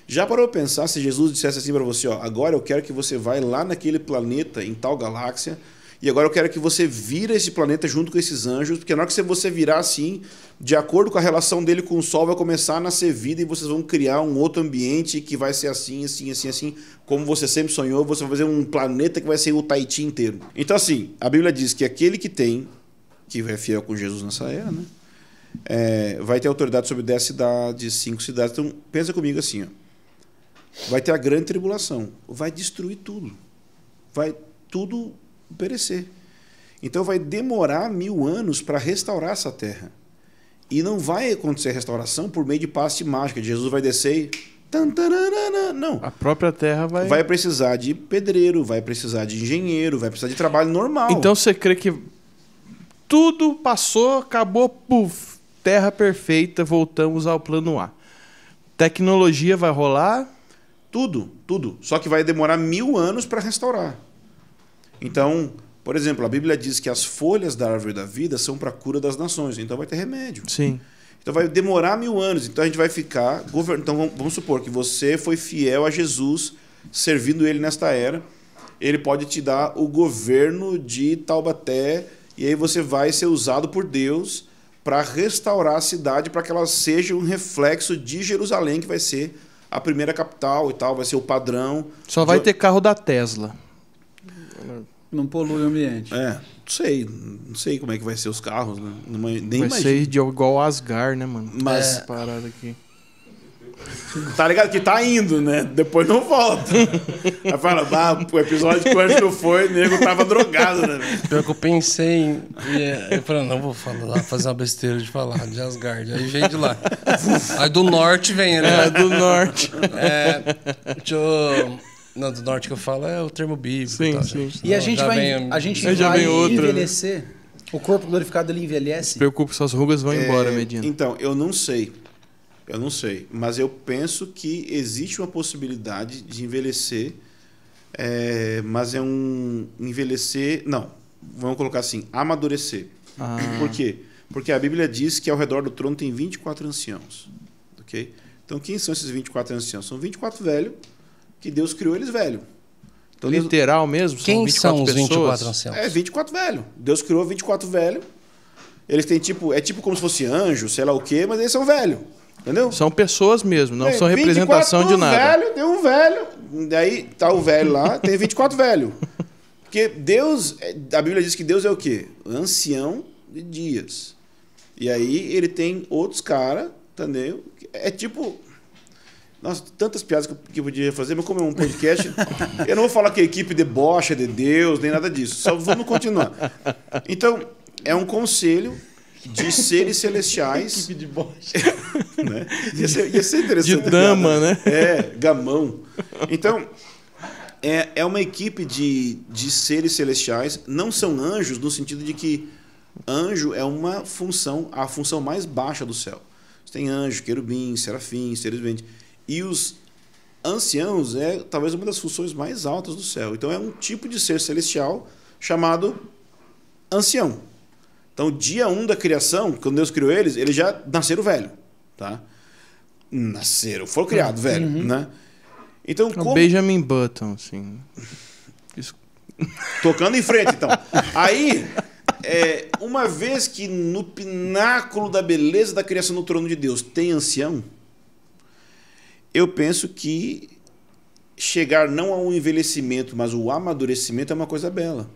Já parou pra pensar se Jesus dissesse assim para você, ó, agora eu quero que você vá lá naquele planeta, em tal galáxia, e agora eu quero que você vira esse planeta junto com esses anjos, porque na hora que você virar assim, de acordo com a relação dele com o Sol, vai começar a nascer vida e vocês vão criar um outro ambiente que vai ser assim, assim, assim, assim, como você sempre sonhou, você vai fazer um planeta que vai ser o Tahiti inteiro. Então assim, a Bíblia diz que aquele que é fiel com Jesus nessa era, né? Vai ter autoridade sobre 10 cidades, 5 cidades. Então pensa comigo assim, ó. Vai ter a grande tribulação, vai destruir tudo, vai tudo perecer. Então vai demorar 1000 anos para restaurar essa terra. E não vai acontecer a restauração por meio de passe mágica. Jesus vai descer e... Não. A própria terra vai... Vai precisar de pedreiro, vai precisar de engenheiro, vai precisar de trabalho normal. Então você crê que tudo passou, acabou, puf, terra perfeita, voltamos ao plano A. Tecnologia vai rolar? Tudo. Só que vai demorar 1000 anos para restaurar. Então, por exemplo, a Bíblia diz que as folhas da árvore da vida são para a cura das nações. Então vai ter remédio. Sim. Então vai demorar 1000 anos. Então a gente vai ficar... Então vamos supor que você foi fiel a Jesus, servindo ele nesta era. Ele pode te dar o governo de Taubaté e aí você vai ser usado por Deus para restaurar a cidade, para que ela seja um reflexo de Jerusalém, que vai ser a primeira capital e tal, vai ser o padrão. Só vai ter carro da Tesla. Não polui o ambiente. Não sei como é que vai ser os carros, né? Nem vai ser igual Asgard, né, mano? Mas parada aqui. Tá ligado que tá indo, né? Depois não volta. Aí fala, o episódio que o anjo não foi, o nego tava drogado, né? Pior que eu pensei em... Eu falei, não vou fazer uma besteira de falar de Asgard. Aí vem de lá. Aí do norte vem, né? Do norte. Não, do norte que eu falo é o termo bíblico. Sim, tá, sim. E a gente vai envelhecer. O corpo glorificado, ele envelhece? Se preocupe, suas rugas vão embora, Medina. Então, eu não sei. Mas eu penso que existe uma possibilidade de envelhecer, mas é um envelhecer... Não, vamos colocar assim, amadurecer. Por quê? Porque a Bíblia diz que ao redor do trono tem 24 anciãos. Okay? Então, quem são esses 24 anciãos? São 24 velhos, que Deus criou eles velhos. Então, literal mesmo? Quem são os 24 anciãos? 24 velhos. Deus criou 24 velhos. Eles têm tipo como se fosse anjo, sei lá o quê, mas eles são velhos. Entendeu? São pessoas mesmo, não são representação de nada. Tem um velho, daí tá o velho lá, tem 24 velho. Porque Deus, a Bíblia diz que Deus é o quê? Ancião de dias. E aí ele tem outros caras, entendeu? É tipo... Nossa, tantas piadas que eu podia fazer, mas como é um podcast, eu não vou falar que a equipe debocha de Deus, nem nada disso. Só vamos continuar. Então, é um conselho de seres celestiais. Equipe de bocha. Né? Ia ser interessante. De dama, né? Gamão. Então, é uma equipe de seres celestiais. Não são anjos, no sentido de que anjo é uma função, a função mais baixa do céu. Você tem anjo, querubim, serafim, seres viventes. E os anciãos é talvez uma das funções mais altas do céu. Então, é um tipo de ser celestial chamado ancião. Então, dia 1 da criação, quando Deus criou eles já nasceram velho, tá? Foram criados velho, né? Então, como... Benjamin Button, assim. Tocando em frente, então. Aí, uma vez que no pináculo da beleza da criação no trono de Deus tem ancião, eu penso que chegar não ao envelhecimento, mas ao amadurecimento é uma coisa bela.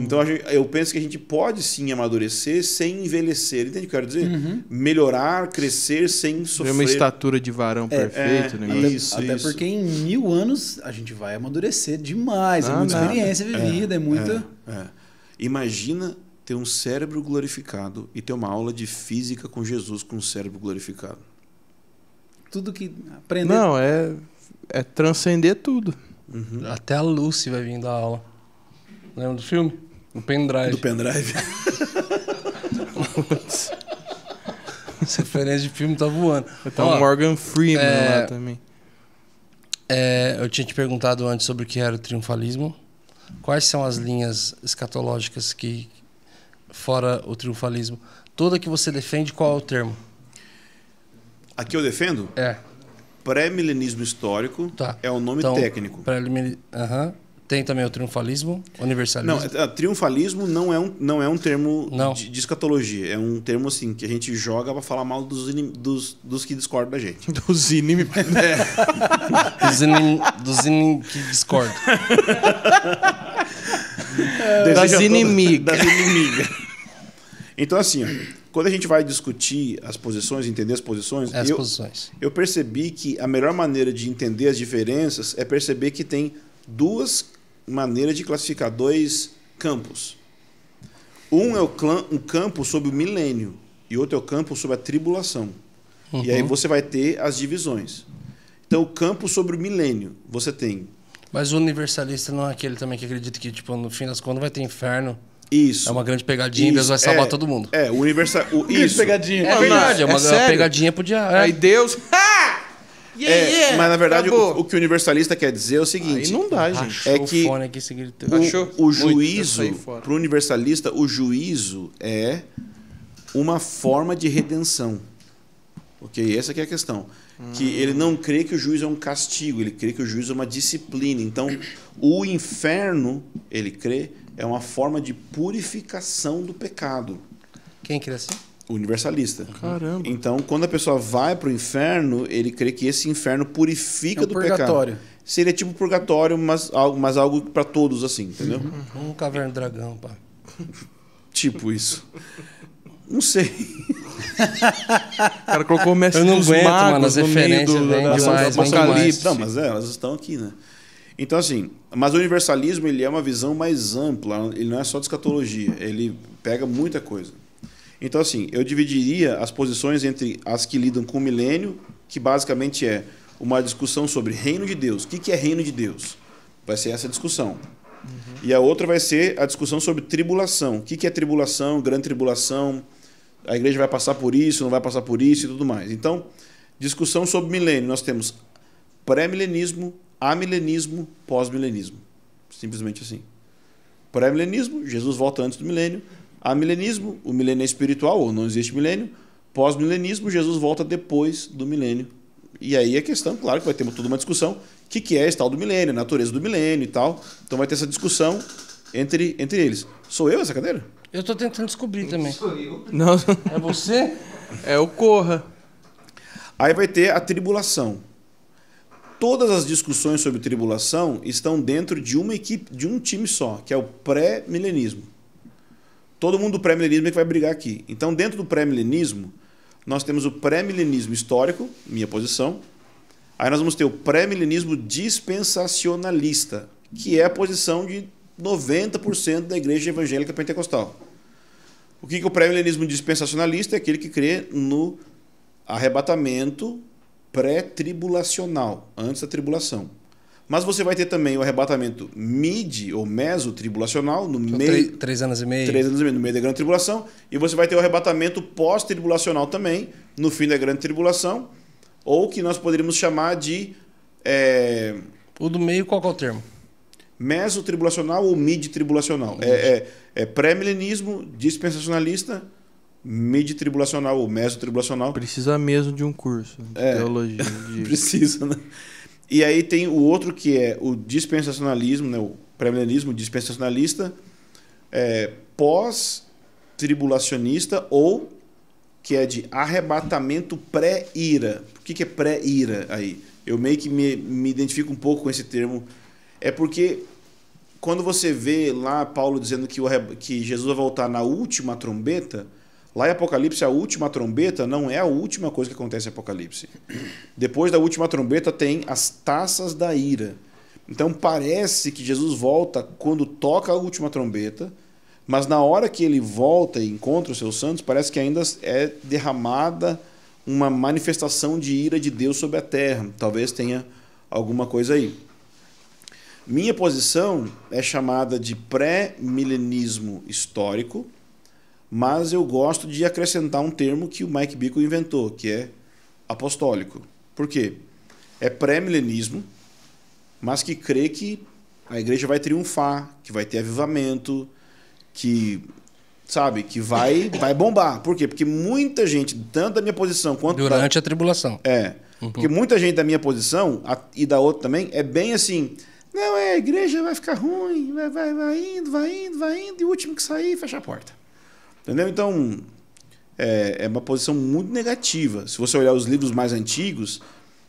Então eu penso que a gente pode sim amadurecer sem envelhecer. Entende o que eu quero dizer? Melhorar, crescer sem sofrer. Uma estatura de varão perfeito. Até porque em 1000 anos a gente vai amadurecer demais. É muita experiência vivida, é muita... Imagina ter um cérebro glorificado e ter uma aula de física com Jesus com um cérebro glorificado. Tudo que aprender... Não, é transcender tudo. Até a Lucy vai vir da aula. Lembra do filme? O pendrive. Do pendrive. Essa referência de filme tá voando. Tá o Morgan Freeman lá também. Eu tinha te perguntado antes sobre o que era o triunfalismo. Quais são as linhas escatológicas que, fora o triunfalismo, toda que você defende, qual é o termo? Aqui eu defendo? Pré-milenismo histórico é o nome técnico. Tem também o triunfalismo, universalismo. Não, triunfalismo não é um termo de escatologia. É um termo assim que a gente joga para falar mal dos que discordam da gente. Dos inimigos. Dos inimigos que discordam. Das inimigas. Então, assim, quando a gente vai discutir as posições, entender as posições, eu percebi que a melhor maneira de entender as diferenças é perceber que tem duas maneiras de classificar, dois campos. Um é um campo sobre o milênio e outro é o campo sobre a tribulação. E aí você vai ter as divisões. Então, o campo sobre o milênio, você tem... Mas o universalista não é aquele também que acredita que, tipo, no fim das contas vai ter inferno. Isso. É uma grande pegadinha e Deus vai salvar todo mundo. O universal... Isso. Pegadinha. É verdade, é uma pegadinha pro diabo. Aí Deus... mas na verdade o que o universalista quer dizer é o seguinte. Aí não dá, gente. É que o juízo, para o universalista, o juízo é uma forma de redenção. Ok? Essa que é a questão. Que ele não crê que o juízo é um castigo, ele crê que o juízo é uma disciplina. Então, o inferno, ele crê, é uma forma de purificação do pecado. Quem crê assim? O universalista. Caramba. Então, quando a pessoa vai para o inferno, ele crê que esse inferno purifica do purgatório. pecado. Seria tipo purgatório, mas algo para todos, assim, entendeu? Um caverna do dragão, pá. Tipo isso. Não sei. O cara colocou o mestre Eu não dos aguento, magos mano, as no meio referências do vêm demais, vem Apocalipse. Não, mas elas estão aqui, né? Então, assim, mas o universalismo, ele é uma visão mais ampla, ele não é só de escatologia, ele pega muita coisa. Então, assim, eu dividiria as posições entre as que lidam com o milênio, que basicamente é uma discussão sobre reino de Deus. O que é reino de Deus? Vai ser essa discussão. E a outra vai ser a discussão sobre tribulação. O que é tribulação, grande tribulação? A igreja vai passar por isso, não vai passar por isso e tudo mais. Então, discussão sobre milênio. Nós temos pré-milenismo, amilenismo, pós-milenismo. Simplesmente assim. Pré-milenismo, Jesus volta antes do milênio. Amilenismo, o milênio é espiritual, ou não existe milênio. Pós-milenismo, Jesus volta depois do milênio. E aí a questão, claro que vai ter toda uma discussão. O que é esse tal do milênio, a natureza do milênio e tal. Então vai ter essa discussão entre eles. Sou eu essa cadeira? Eu tô tentando descobrir também. Não, É você? é o Corra. Aí vai ter a tribulação. Todas as discussões sobre tribulação estão dentro de uma equipe, de um time só, que é o pré-milenismo. Todo mundo do pré-milenismo é que vai brigar aqui. Então, dentro do pré-milenismo, nós temos o pré-milenismo histórico, minha posição. Aí nós vamos ter o pré-milenismo dispensacionalista, que é a posição de 90% da igreja evangélica pentecostal. O que é o pré-milenismo dispensacionalista? É aquele que crê no arrebatamento pré-tribulacional, antes da tribulação. Mas você vai ter também o arrebatamento mid ou meso-tribulacional, no meio... 3 anos e meio. 3 anos e meio, no meio da grande tribulação. E você vai ter o arrebatamento pós-tribulacional também, no fim da grande tribulação, ou que nós poderíamos chamar de... O do meio, qual que é o termo? Meso-tribulacional ou mid-tribulacional. É pré-milenismo, dispensacionalista, mid-tribulacional ou meso-tribulacional. Precisa mesmo de um curso de teologia. Precisa, né? E aí tem o outro que é o dispensacionalismo, né? O pré-milenismo dispensacionalista, pós-tribulacionista ou que é de arrebatamento pré-ira. O que é pré-ira aí? Eu meio que me identifico um pouco com esse termo. É porque quando você vê lá Paulo dizendo que Jesus vai voltar na última trombeta, lá em Apocalipse a última trombeta não é a última coisa que acontece em Apocalipse. Depois da última trombeta tem as taças da ira. Então parece que Jesus volta quando toca a última trombeta, mas na hora que ele volta e encontra os seus santos, parece que ainda é derramada uma manifestação de ira de Deus sobre a terra. Talvez tenha alguma coisa aí. Minha posição é chamada de pré-milenismo histórico, mas eu gosto de acrescentar um termo que o Mike Bickle inventou, que é apostólico. Por quê? É pré-milenismo, mas que crê que a igreja vai triunfar, que vai ter avivamento, que, sabe, que vai bombar. Por quê? Porque muita gente, tanto da minha posição quanto durante a tribulação. Porque muita gente da minha posição e da outra também é bem assim, não, a igreja vai ficar ruim, vai indo, e o último que sair, fecha a porta. Entendeu? Então, é uma posição muito negativa. Se você olhar os livros mais antigos,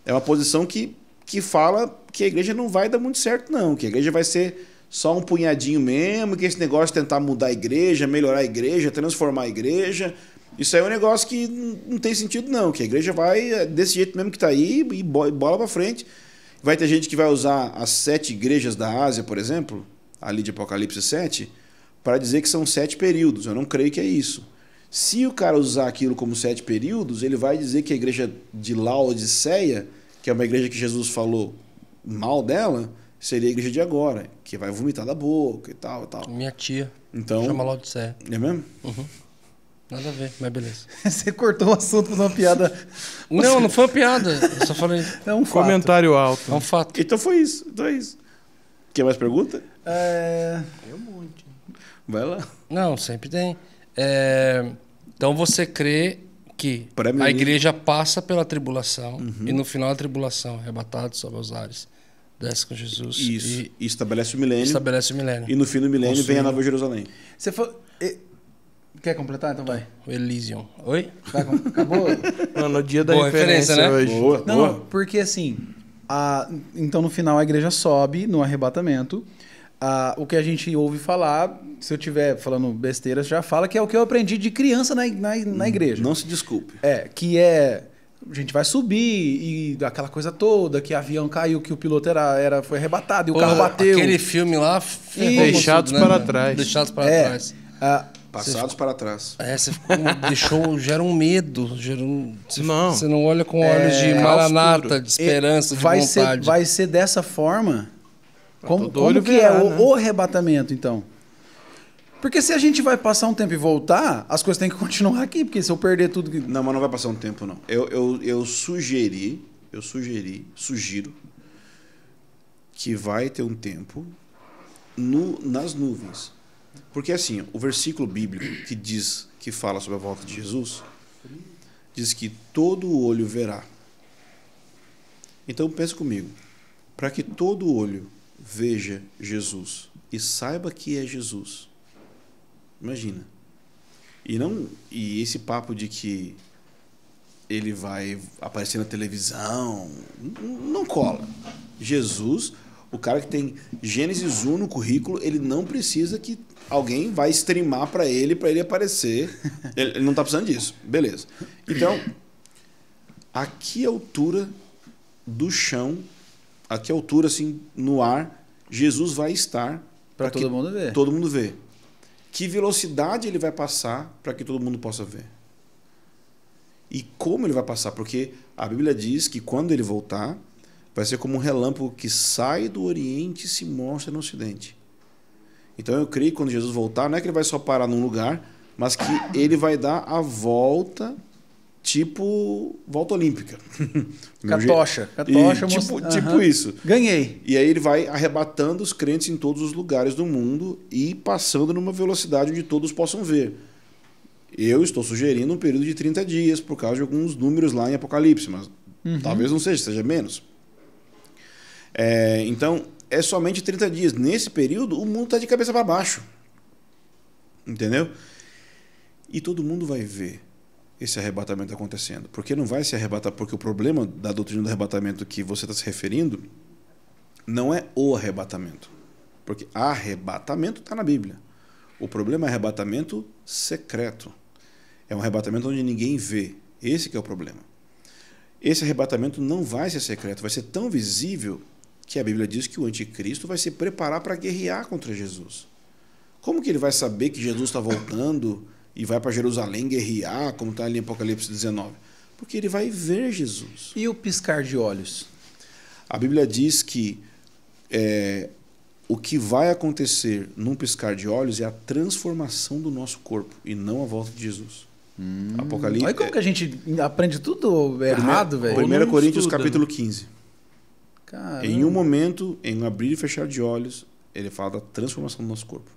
é uma posição que fala que a igreja não vai dar muito certo, não. Que a igreja vai ser só um punhadinho mesmo, que esse negócio de tentar mudar a igreja, melhorar a igreja, transformar a igreja, isso aí é um negócio que não tem sentido, não. Que a igreja vai desse jeito mesmo que está aí e bola para frente. Vai ter gente que vai usar as 7 igrejas da Ásia, por exemplo, ali de Apocalipse 7, para dizer que são 7 períodos. Eu não creio que é isso. Se o cara usar aquilo como 7 períodos, ele vai dizer que a igreja de Laodiceia, que é uma igreja que Jesus falou mal dela, seria a igreja de agora, que vai vomitar da boca e tal e tal. Minha tia Então, chama Laodiceia. É mesmo? Uhum. Nada a ver, mas beleza. Você cortou o assunto por uma piada. Não foi uma piada. Eu só falei. É um fato. Comentário alto. É um fato. Então foi isso. Então é isso. Quer mais pergunta? Tem um monte. Vai lá. Não, sempre tem. Então você crê que a igreja passa pela tribulação e no final da tribulação, arrebatado sob os ares, desce com Jesus. Isso. E estabelece o milênio. Estabelece o milênio. E no fim do milênio vem a Nova Jerusalém. Você falou... Quer completar? Então vai. O Elysium. Oi? Acabou? Não, no dia da Boa referência, né? hoje. Boa. Não, porque assim... Então no final a igreja sobe no arrebatamento. O que a gente ouve falar, se eu estiver falando besteira, já fala que é o que eu aprendi de criança na igreja. Não se desculpe. A gente vai subir e aquela coisa toda, que avião caiu, que o piloto foi arrebatado e o carro bateu. Aquele filme lá... Deixados para trás. Deixados para trás. Passados para trás. Você gera um medo. Não. Você não olha com olhos de maranata, de esperança, de vontade. Vai ser dessa forma? Como que virar, é né? o arrebatamento, então? Porque se a gente vai passar um tempo e voltar, as coisas têm que continuar aqui, porque se eu perder tudo... Não, mas não vai passar um tempo, não. Eu sugiro que vai ter um tempo nas nuvens. Porque assim, o versículo bíblico que fala sobre a volta de Jesus, diz que todo olho verá. Então pensa comigo, para que todo olho veja Jesus e saiba que é Jesus. Imagina. E esse papo de que ele vai aparecer na televisão, não cola. Jesus, o cara que tem Gênesis 1 no currículo, ele não precisa que alguém vai streamar para ele aparecer. Ele não está precisando disso. Beleza. Então, aqui a altura do chão, aqui a altura assim no ar, Jesus vai estar para todo mundo ver. Todo mundo ver. Que velocidade ele vai passar para que todo mundo possa ver? E como ele vai passar? Porque a Bíblia diz que quando ele voltar, vai ser como um relâmpago que sai do Oriente e se mostra no Ocidente. Então eu creio que quando Jesus voltar, não é que ele vai só parar num lugar, mas que ele vai dar a volta, tipo volta olímpica. Catocha. Tipo isso. Ganhei. E aí ele vai arrebatando os crentes em todos os lugares do mundo e passando numa velocidade onde todos possam ver. Eu estou sugerindo um período de 30 dias por causa de alguns números lá em Apocalipse, mas talvez não seja menos. Então, é somente 30 dias. Nesse período, o mundo está de cabeça para baixo. Entendeu? E todo mundo vai ver esse arrebatamento acontecendo. Porque não vai se arrebatar, porque o problema da doutrina do arrebatamento que você está se referindo não é o arrebatamento. Porque arrebatamento está na Bíblia. O problema é arrebatamento secreto. É um arrebatamento onde ninguém vê. Esse que é o problema. Esse arrebatamento não vai ser secreto, vai ser tão visível que a Bíblia diz que o anticristo vai se preparar para guerrear contra Jesus. Como que ele vai saber que Jesus está voltando e vai para Jerusalém guerrear, como está ali em Apocalipse 19? Porque ele vai ver Jesus. E o piscar de olhos? A Bíblia diz que o que vai acontecer num piscar de olhos é a transformação do nosso corpo e não a volta de Jesus. Apocalipse. Olha como que a gente aprende tudo errado, velho. 1 Coríntios capítulo 15. Caramba. Em um momento, em um abrir e fechar de olhos, ele fala da transformação do nosso corpo.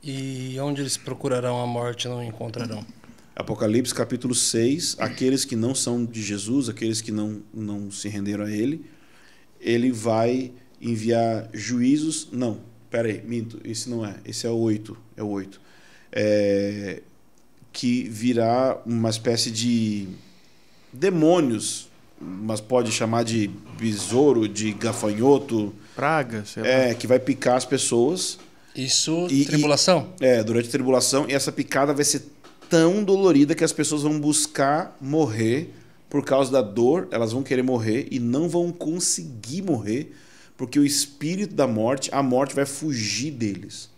E onde eles procurarão a morte não encontrarão? Apocalipse capítulo 6, aqueles que não são de Jesus, aqueles que não se renderam a ele vai enviar juízos. Não, peraí, minto, esse não é. Esse é o 8. É o 8. Que virá uma espécie de demônios, mas pode chamar de besouro, de gafanhoto. Praga, sei lá. Que vai picar as pessoas. Isso, tribulação? Durante a tribulação. E essa picada vai ser tão dolorida que as pessoas vão buscar morrer por causa da dor. Elas vão querer morrer e não vão conseguir morrer, porque o espírito da morte, a morte vai fugir deles.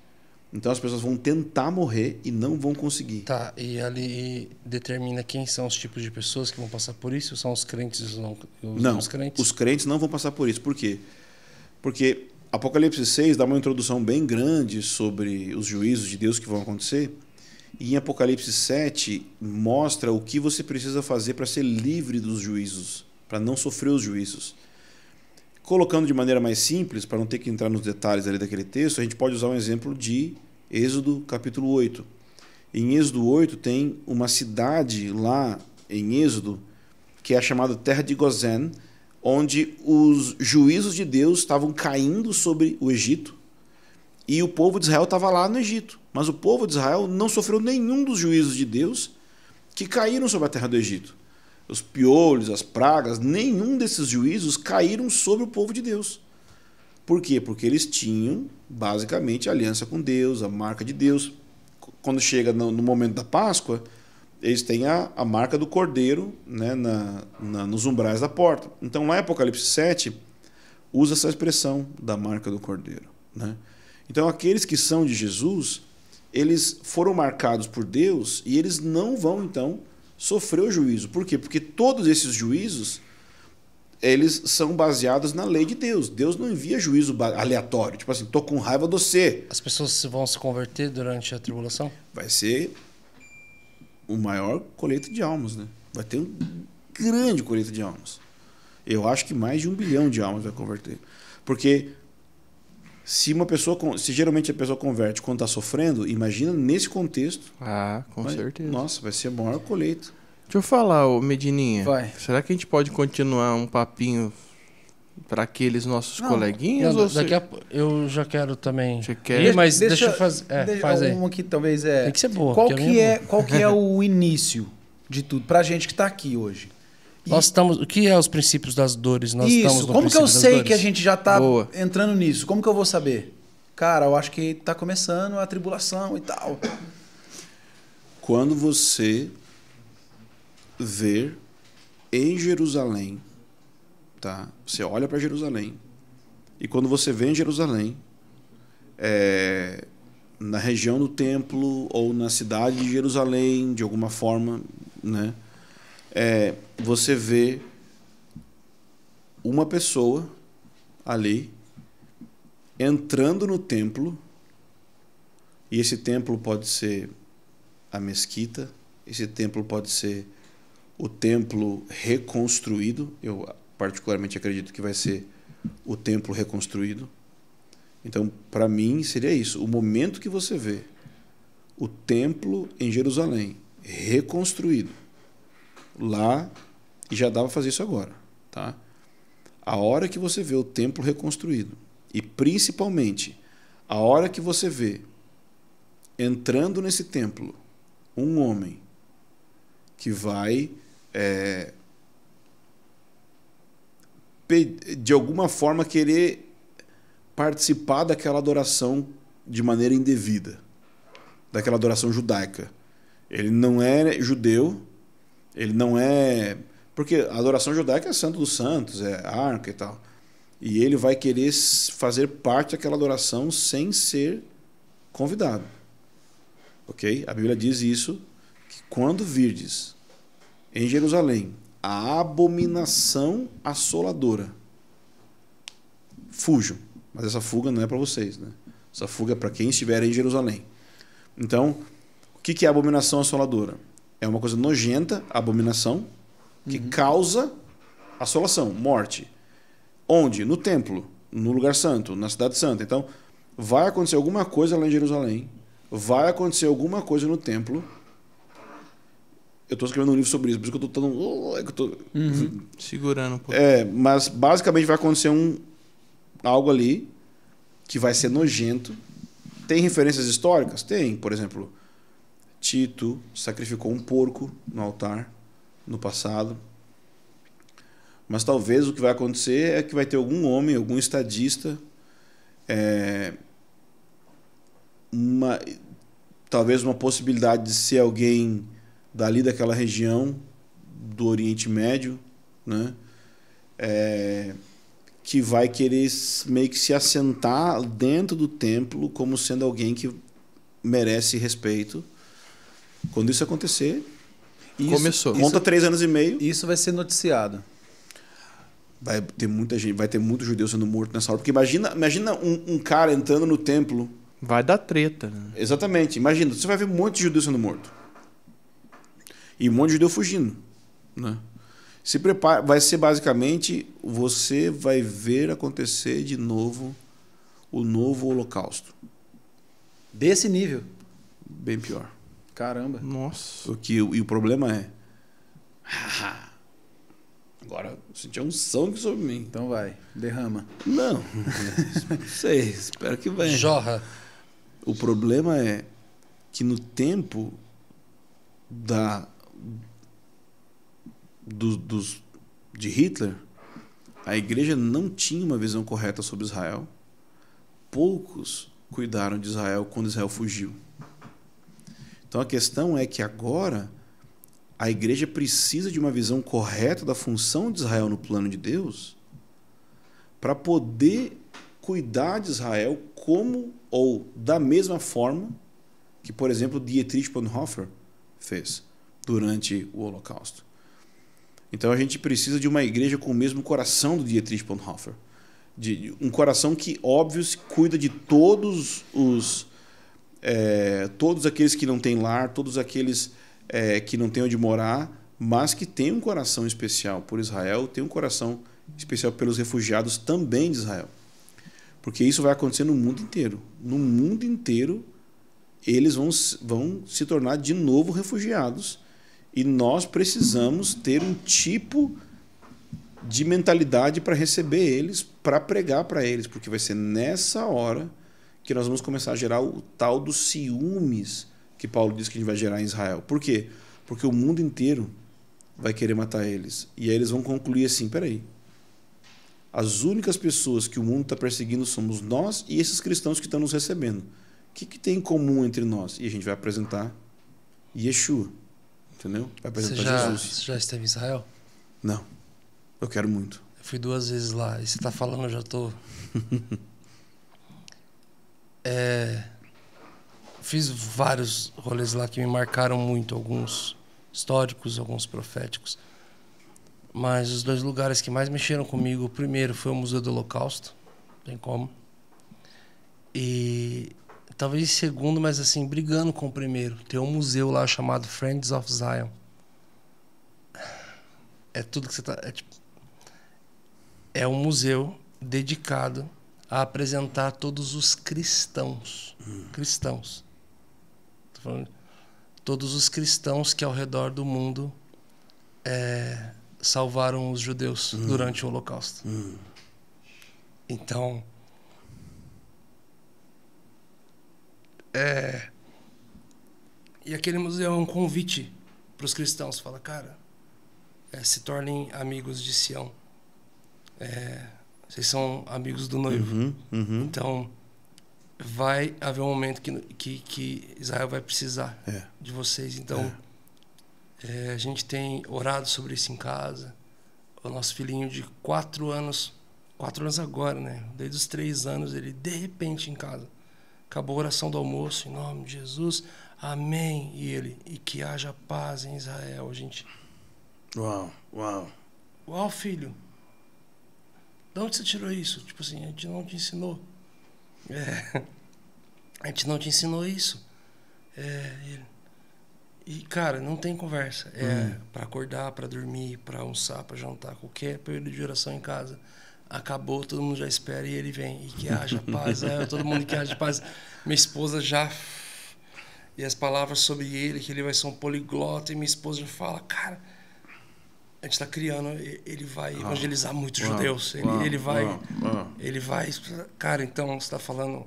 Então as pessoas vão tentar morrer e não vão conseguir. Tá, e ali determina quem são os tipos de pessoas que vão passar por isso? São os crentes ou não? Os crentes? Os crentes não vão passar por isso. Por quê? Porque Apocalipse 6 dá uma introdução bem grande sobre os juízos de Deus que vão acontecer. E em Apocalipse 7 mostra o que você precisa fazer para ser livre dos juízos, para não sofrer os juízos. Colocando de maneira mais simples, para não ter que entrar nos detalhes ali daquele texto, a gente pode usar um exemplo de Êxodo capítulo 8, Em Êxodo 8 tem uma cidade lá em Êxodo que é a chamada Terra de Gozém, onde os juízos de Deus estavam caindo sobre o Egito e o povo de Israel estava lá no Egito. Mas o povo de Israel não sofreu nenhum dos juízos de Deus que caíram sobre a terra do Egito. Os piolhos, as pragas, nenhum desses juízos caíram sobre o povo de Deus. Por quê? Porque eles tinham, basicamente, a aliança com Deus, a marca de Deus. Quando chega no momento da Páscoa, eles têm a marca do cordeiro, né, nos umbrais da porta. Então, lá em Apocalipse 7, usa essa expressão da marca do cordeiro. Né? Então, aqueles que são de Jesus, eles foram marcados por Deus e eles não vão, então, sofrer o juízo. Por quê? Porque todos esses juízos, eles são baseados na lei de Deus. Deus não envia juízo aleatório. Tipo assim, tô com raiva de você. As pessoas vão se converter durante a tribulação? Vai ser o maior colheita de almas, né? Vai ter uma grande colheita de almas. Eu acho que mais de 1 bilhão de almas vai converter. Porque se geralmente a pessoa converte quando está sofrendo, imagina nesse contexto. Ah, com certeza. Nossa, vai ser a maior colheita. Deixa eu falar, ô Medininha. Vai. Será que a gente pode continuar um papinho para aqueles nossos coleguinhas? Não, ou daqui eu já quero também. Você quer? Ir, mas deixa eu fazer. Faz aí. Uma que talvez é. Tem que ser boa. Qual porque a que minha é, qual que é o início de tudo pra gente que tá aqui hoje? Nós estamos. O que é os princípios das dores? Nós estamos Isso. no Como que eu princípio das sei dores? que a gente já tá Boa. entrando nisso? Como que eu vou saber? Cara, eu acho que tá começando a tribulação e tal. Quando você ver em Jerusalém, tá? Você olha para Jerusalém e quando você vê em Jerusalém, na região do templo ou na cidade de Jerusalém, de alguma forma, né? Você vê uma pessoa ali entrando no templo, e esse templo pode ser a mesquita, esse templo pode ser o templo reconstruído. Eu particularmente acredito que vai ser o templo reconstruído. Então, para mim, seria isso. O momento que você vê o templo em Jerusalém reconstruído, lá, e já dá para fazer isso agora, tá? A hora que você vê o templo reconstruído, e principalmente a hora que você vê entrando nesse templo um homem que vai de alguma forma querer participar daquela adoração de maneira indevida, daquela adoração judaica. Ele não é judeu, ele não é... Porque a adoração judaica é santo dos santos, é arca e tal. E ele vai querer fazer parte daquela adoração sem ser convidado. Ok? A Bíblia diz isso, que quando virdes em Jerusalém a abominação assoladora, fujam. Mas essa fuga não é para vocês, né? Essa fuga é para quem estiver em Jerusalém. Então, o que é abominação assoladora? É uma coisa nojenta, abominação, que causa assolação, morte. Onde? No templo, no lugar santo, na cidade santa. Então, vai acontecer alguma coisa lá em Jerusalém, vai acontecer alguma coisa no templo. Eu estou escrevendo um livro sobre isso, por isso que eu estou Segurando um pouco. mas basicamente vai acontecer algo ali que vai ser nojento. Tem referências históricas? Tem. Por exemplo, Tito sacrificou um porco no altar no passado. Mas talvez o que vai acontecer é que vai ter algum homem, algum estadista, talvez uma possibilidade de ser alguém dali daquela região do Oriente Médio, né? Que vai querer meio que se assentar dentro do templo como sendo alguém que merece respeito. Quando isso acontecer, Começou. conta 3 anos e meio. Isso vai ser noticiado. Vai ter muita gente, vai ter muito judeu sendo morto nessa hora. Porque imagina um cara entrando no templo. Vai dar treta, né? Exatamente. Imagina, você vai ver um monte de judeu sendo morto. E um monte de judeu fugindo, né? Se prepara, vai ser basicamente, você vai ver acontecer de novo o novo holocausto. Desse nível. Bem pior. Caramba. Nossa. E o problema é... Agora, eu senti a unção aqui sobre mim. Então vai, derrama. Não. Não sei, espero que venha. Jorra. O problema é que no tempo de Hitler, a igreja não tinha uma visão correta sobre Israel. Poucos cuidaram de Israel quando Israel fugiu. Então a questão é que agora a igreja precisa de uma visão correta da função de Israel no plano de Deus para poder cuidar de Israel como ou da mesma forma que, por exemplo, Dietrich Bonhoeffer fez durante o Holocausto. Então a gente precisa de uma igreja com o mesmo coração do Dietrich Bonhoeffer, de um coração que, óbvio, cuida de todos aqueles que não têm lar, todos aqueles que não têm onde morar, mas que tem um coração especial por Israel, tem um coração especial pelos refugiados também de Israel. Porque isso vai acontecer no mundo inteiro. No mundo inteiro, eles vão se tornar de novo refugiados e nós precisamos ter um tipo de mentalidade para receber eles, para pregar para eles, porque vai ser nessa hora que nós vamos começar a gerar o tal dos ciúmes que Paulo diz que a gente vai gerar em Israel. Por quê? Porque o mundo inteiro vai querer matar eles. E aí eles vão concluir assim, peraí, as únicas pessoas que o mundo está perseguindo somos nós e esses cristãos que estão nos recebendo. O que tem em comum entre nós? E a gente vai apresentar Yeshua, entendeu? Vai apresentar Jesus. Você já esteve em Israel? Não, eu quero muito. Eu fui 2 vezes lá. E você está falando, eu já estou... Fiz vários rolês lá que me marcaram muito, alguns históricos, alguns proféticos. Mas os 2 lugares que mais mexeram comigo, o primeiro foi o Museu do Holocausto, tem como. E talvez segundo, mas assim, brigando com o primeiro. Tem um museu lá chamado Friends of Zion. É tudo que você tá... É um museu dedicado a apresentar todos os cristãos. Cristãos. Tô falando, todos os cristãos que ao redor do mundo salvaram os judeus durante o Holocausto. Então, e aquele museu é um convite para os cristãos. Fala, cara, se tornem amigos de Sião. Vocês são amigos do noivo. Então, vai haver um momento que Israel vai precisar de vocês. Então, a gente tem orado sobre isso em casa. O nosso filhinho de 4 anos agora, né? Desde os 3 anos, ele de repente em casa acabou a oração do almoço, em nome de Jesus, amém. E que haja paz em Israel. A gente... Uau, filho. De onde você tirou isso? Tipo assim, a gente não te ensinou. A gente não te ensinou isso. E, cara, não tem conversa. Para acordar, para dormir, para almoçar, para jantar, qualquer período de oração em casa. Acabou, todo mundo já espera e ele vem. E que haja paz. Todo mundo que haja paz. Minha esposa já... E as palavras sobre ele, que ele vai ser um poliglota. E minha esposa já fala, cara... A gente está criando, ele vai evangelizar muitos judeus. Ele vai... Cara, então, você está falando...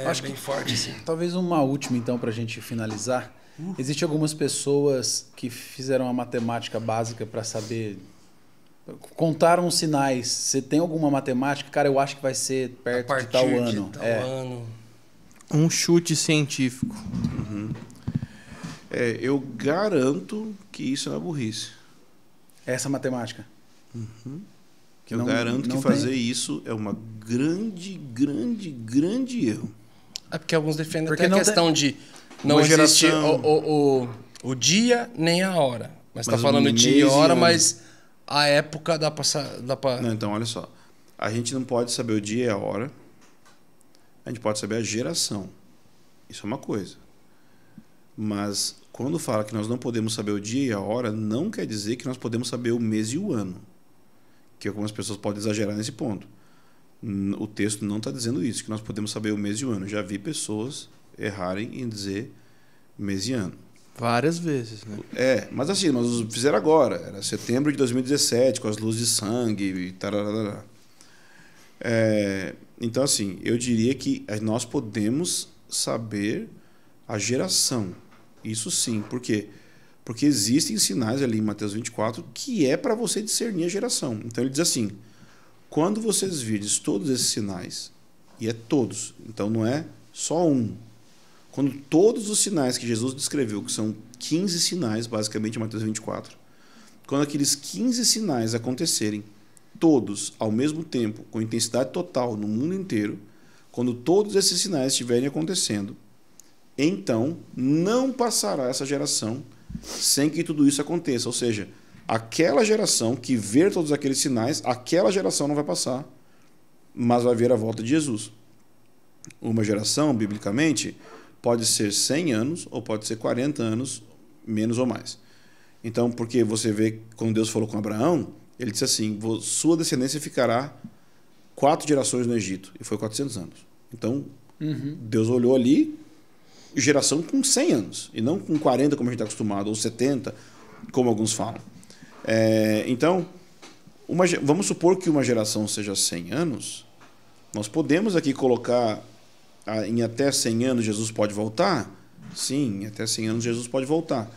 Acho bem forte, assim. Talvez uma última, então, para a gente finalizar. Existem algumas pessoas que fizeram a matemática básica para saber... Contaram os sinais. Você tem alguma matemática? Cara, eu acho que vai ser perto de tal ano. Ano. Um chute científico. Eu garanto que isso é uma burrice. Essa matemática. Eu garanto que fazer isso é uma grande erro. É porque alguns defendem Porque até a questão de não Uma existe geração- o dia nem a hora. Mas tá Mas falando o dia mês e e hora, ano. mas a época dá pra... Não, então, olha só. A gente não pode saber o dia e a hora. A gente pode saber a geração. Isso é uma coisa. Mas quando fala que nós não podemos saber o dia e a hora, não quer dizer que nós podemos saber o mês e o ano. Que algumas pessoas podem exagerar nesse ponto. O texto não está dizendo isso, que nós podemos saber o mês e o ano. Já vi pessoas errarem em dizer mês e ano. Várias vezes, né? Mas assim, mas fizeram agora. Era setembro de 2017, com as luzes de sangue e tararara. Então, assim, eu diria que nós podemos saber a geração. Isso sim. Por quê? Porque existem sinais ali em Mateus 24 que é para você discernir a geração. Então ele diz assim: quando vocês virdes todos esses sinais, e é todos, então não é só um. Quando todos os sinais que Jesus descreveu, que são 15 sinais, basicamente, em Mateus 24, quando aqueles 15 sinais acontecerem, todos ao mesmo tempo, com intensidade total no mundo inteiro, quando todos esses sinais estiverem acontecendo, então não passará essa geração sem que tudo isso aconteça. Ou seja, aquela geração que ver todos aqueles sinais, aquela geração não vai passar, mas vai ver a volta de Jesus. Uma geração, biblicamente, pode ser 100 anos ou pode ser 40 anos, menos ou mais. Então, porque você vê, quando Deus falou com Abraão, ele disse assim: sua descendência ficará 4 gerações no Egito. E foi 400 anos. Então, Deus olhou ali, geração com 100 anos, e não com 40, como a gente está acostumado, ou 70, como alguns falam. Então, vamos supor que uma geração seja 100 anos, nós podemos aqui colocar em até 100 anos Jesus pode voltar? Sim, em até 100 anos Jesus pode voltar.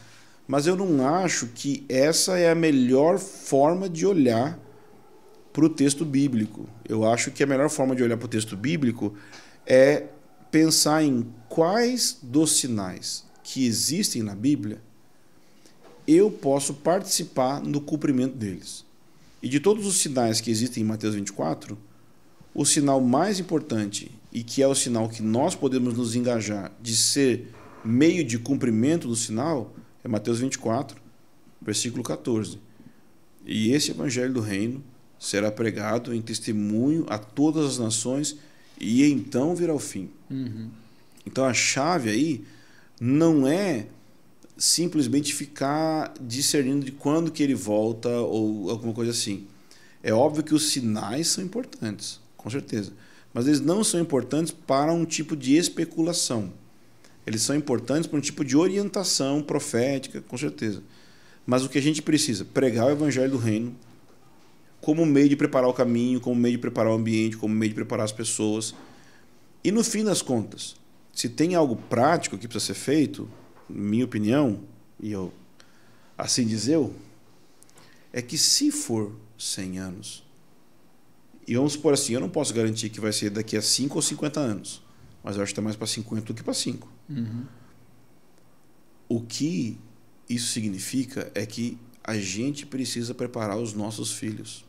Mas eu não acho que essa é a melhor forma de olhar para o texto bíblico. Eu acho que a melhor forma de olhar para o texto bíblico é pensar em quais dos sinais que existem na Bíblia eu posso participar no cumprimento deles. E de todos os sinais que existem em Mateus 24, o sinal mais importante, e que é o sinal que nós podemos nos engajar de ser meio de cumprimento do sinal, é Mateus 24, versículo 14. E esse evangelho do reino será pregado em testemunho a todas as nações, e então virá o fim. Então a chave aí não é simplesmente ficar discernindo de quando que ele volta ou alguma coisa assim. É óbvio que os sinais são importantes, com certeza, mas eles não são importantes para um tipo de especulação. Eles são importantes para um tipo de orientação profética, com certeza. Mas o que a gente precisa? Pregar o evangelho do reino como meio de preparar o caminho, como meio de preparar o ambiente, como meio de preparar as pessoas. E no fim das contas, se tem algo prático que precisa ser feito, minha opinião, e eu assim dizer, é que se for 100 anos, e vamos supor assim, eu não posso garantir que vai ser daqui a 5 ou 50 anos, mas eu acho que está mais para 50 do que para 5. O que isso significa é que a gente precisa preparar os nossos filhos.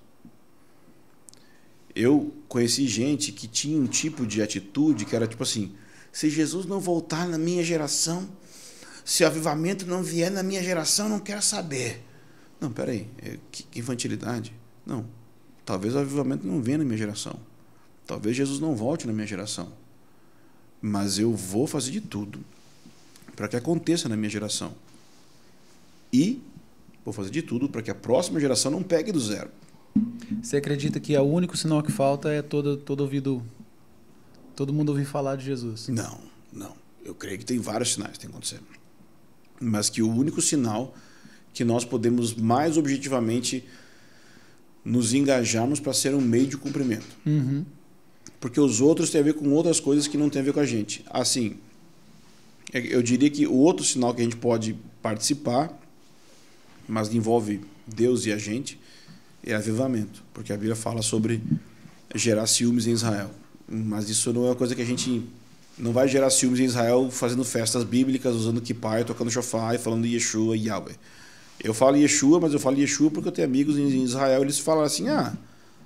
Eu conheci gente que tinha um tipo de atitude que era tipo assim: se Jesus não voltar na minha geração, se o avivamento não vier na minha geração, eu não quero saber. Não, peraí, que infantilidade. Não, talvez o avivamento não venha na minha geração. Talvez Jesus não volte na minha geração. Mas eu vou fazer de tudo para que aconteça na minha geração. E vou fazer de tudo para que a próxima geração não pegue do zero. Você acredita que o único sinal que falta é todo ouvido, todo mundo ouvir falar de Jesus? Não. Eu creio que tem vários sinais que tem que acontecer. Mas que o único sinal que nós podemos mais objetivamente nos engajarmos para ser um meio de cumprimento. Porque os outros têm a ver com outras coisas que não têm a ver com a gente. Assim, eu diria que o outro sinal que a gente pode participar, mas envolve Deus e a gente, é avivamento. Porque a Bíblia fala sobre gerar ciúmes em Israel. Mas isso não é uma coisa que a gente não vai gerar ciúmes em Israel fazendo festas bíblicas, usando kippah, tocando shofar e falando Yeshua e Yahweh. Eu falo Yeshua, mas eu falo Yeshua porque eu tenho amigos em Israel, eles falam assim: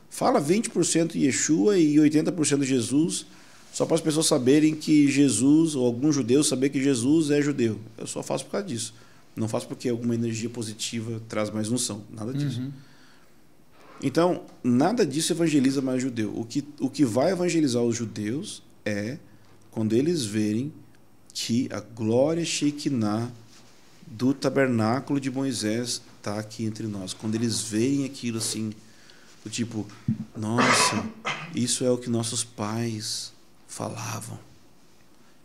fala 20% Yeshua e 80% Jesus, só para as pessoas saberem que Jesus, ou algum judeu saber que Jesus é judeu. Eu só faço por causa disso. Não faço porque alguma energia positiva traz mais unção. Nada disso. Então, nada disso evangeliza mais judeu. O que vai evangelizar os judeus é quando eles verem que a glória Shekinah do tabernáculo de Moisés está aqui entre nós. Quando eles veem aquilo assim, do tipo: nossa, isso é o que nossos pais falavam,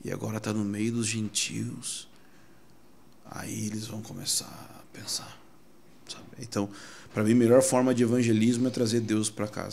e agora está no meio dos gentios, Aí eles vão começar a pensar, sabe? Então, para mim, a melhor forma de evangelismo é trazer Deus para casa.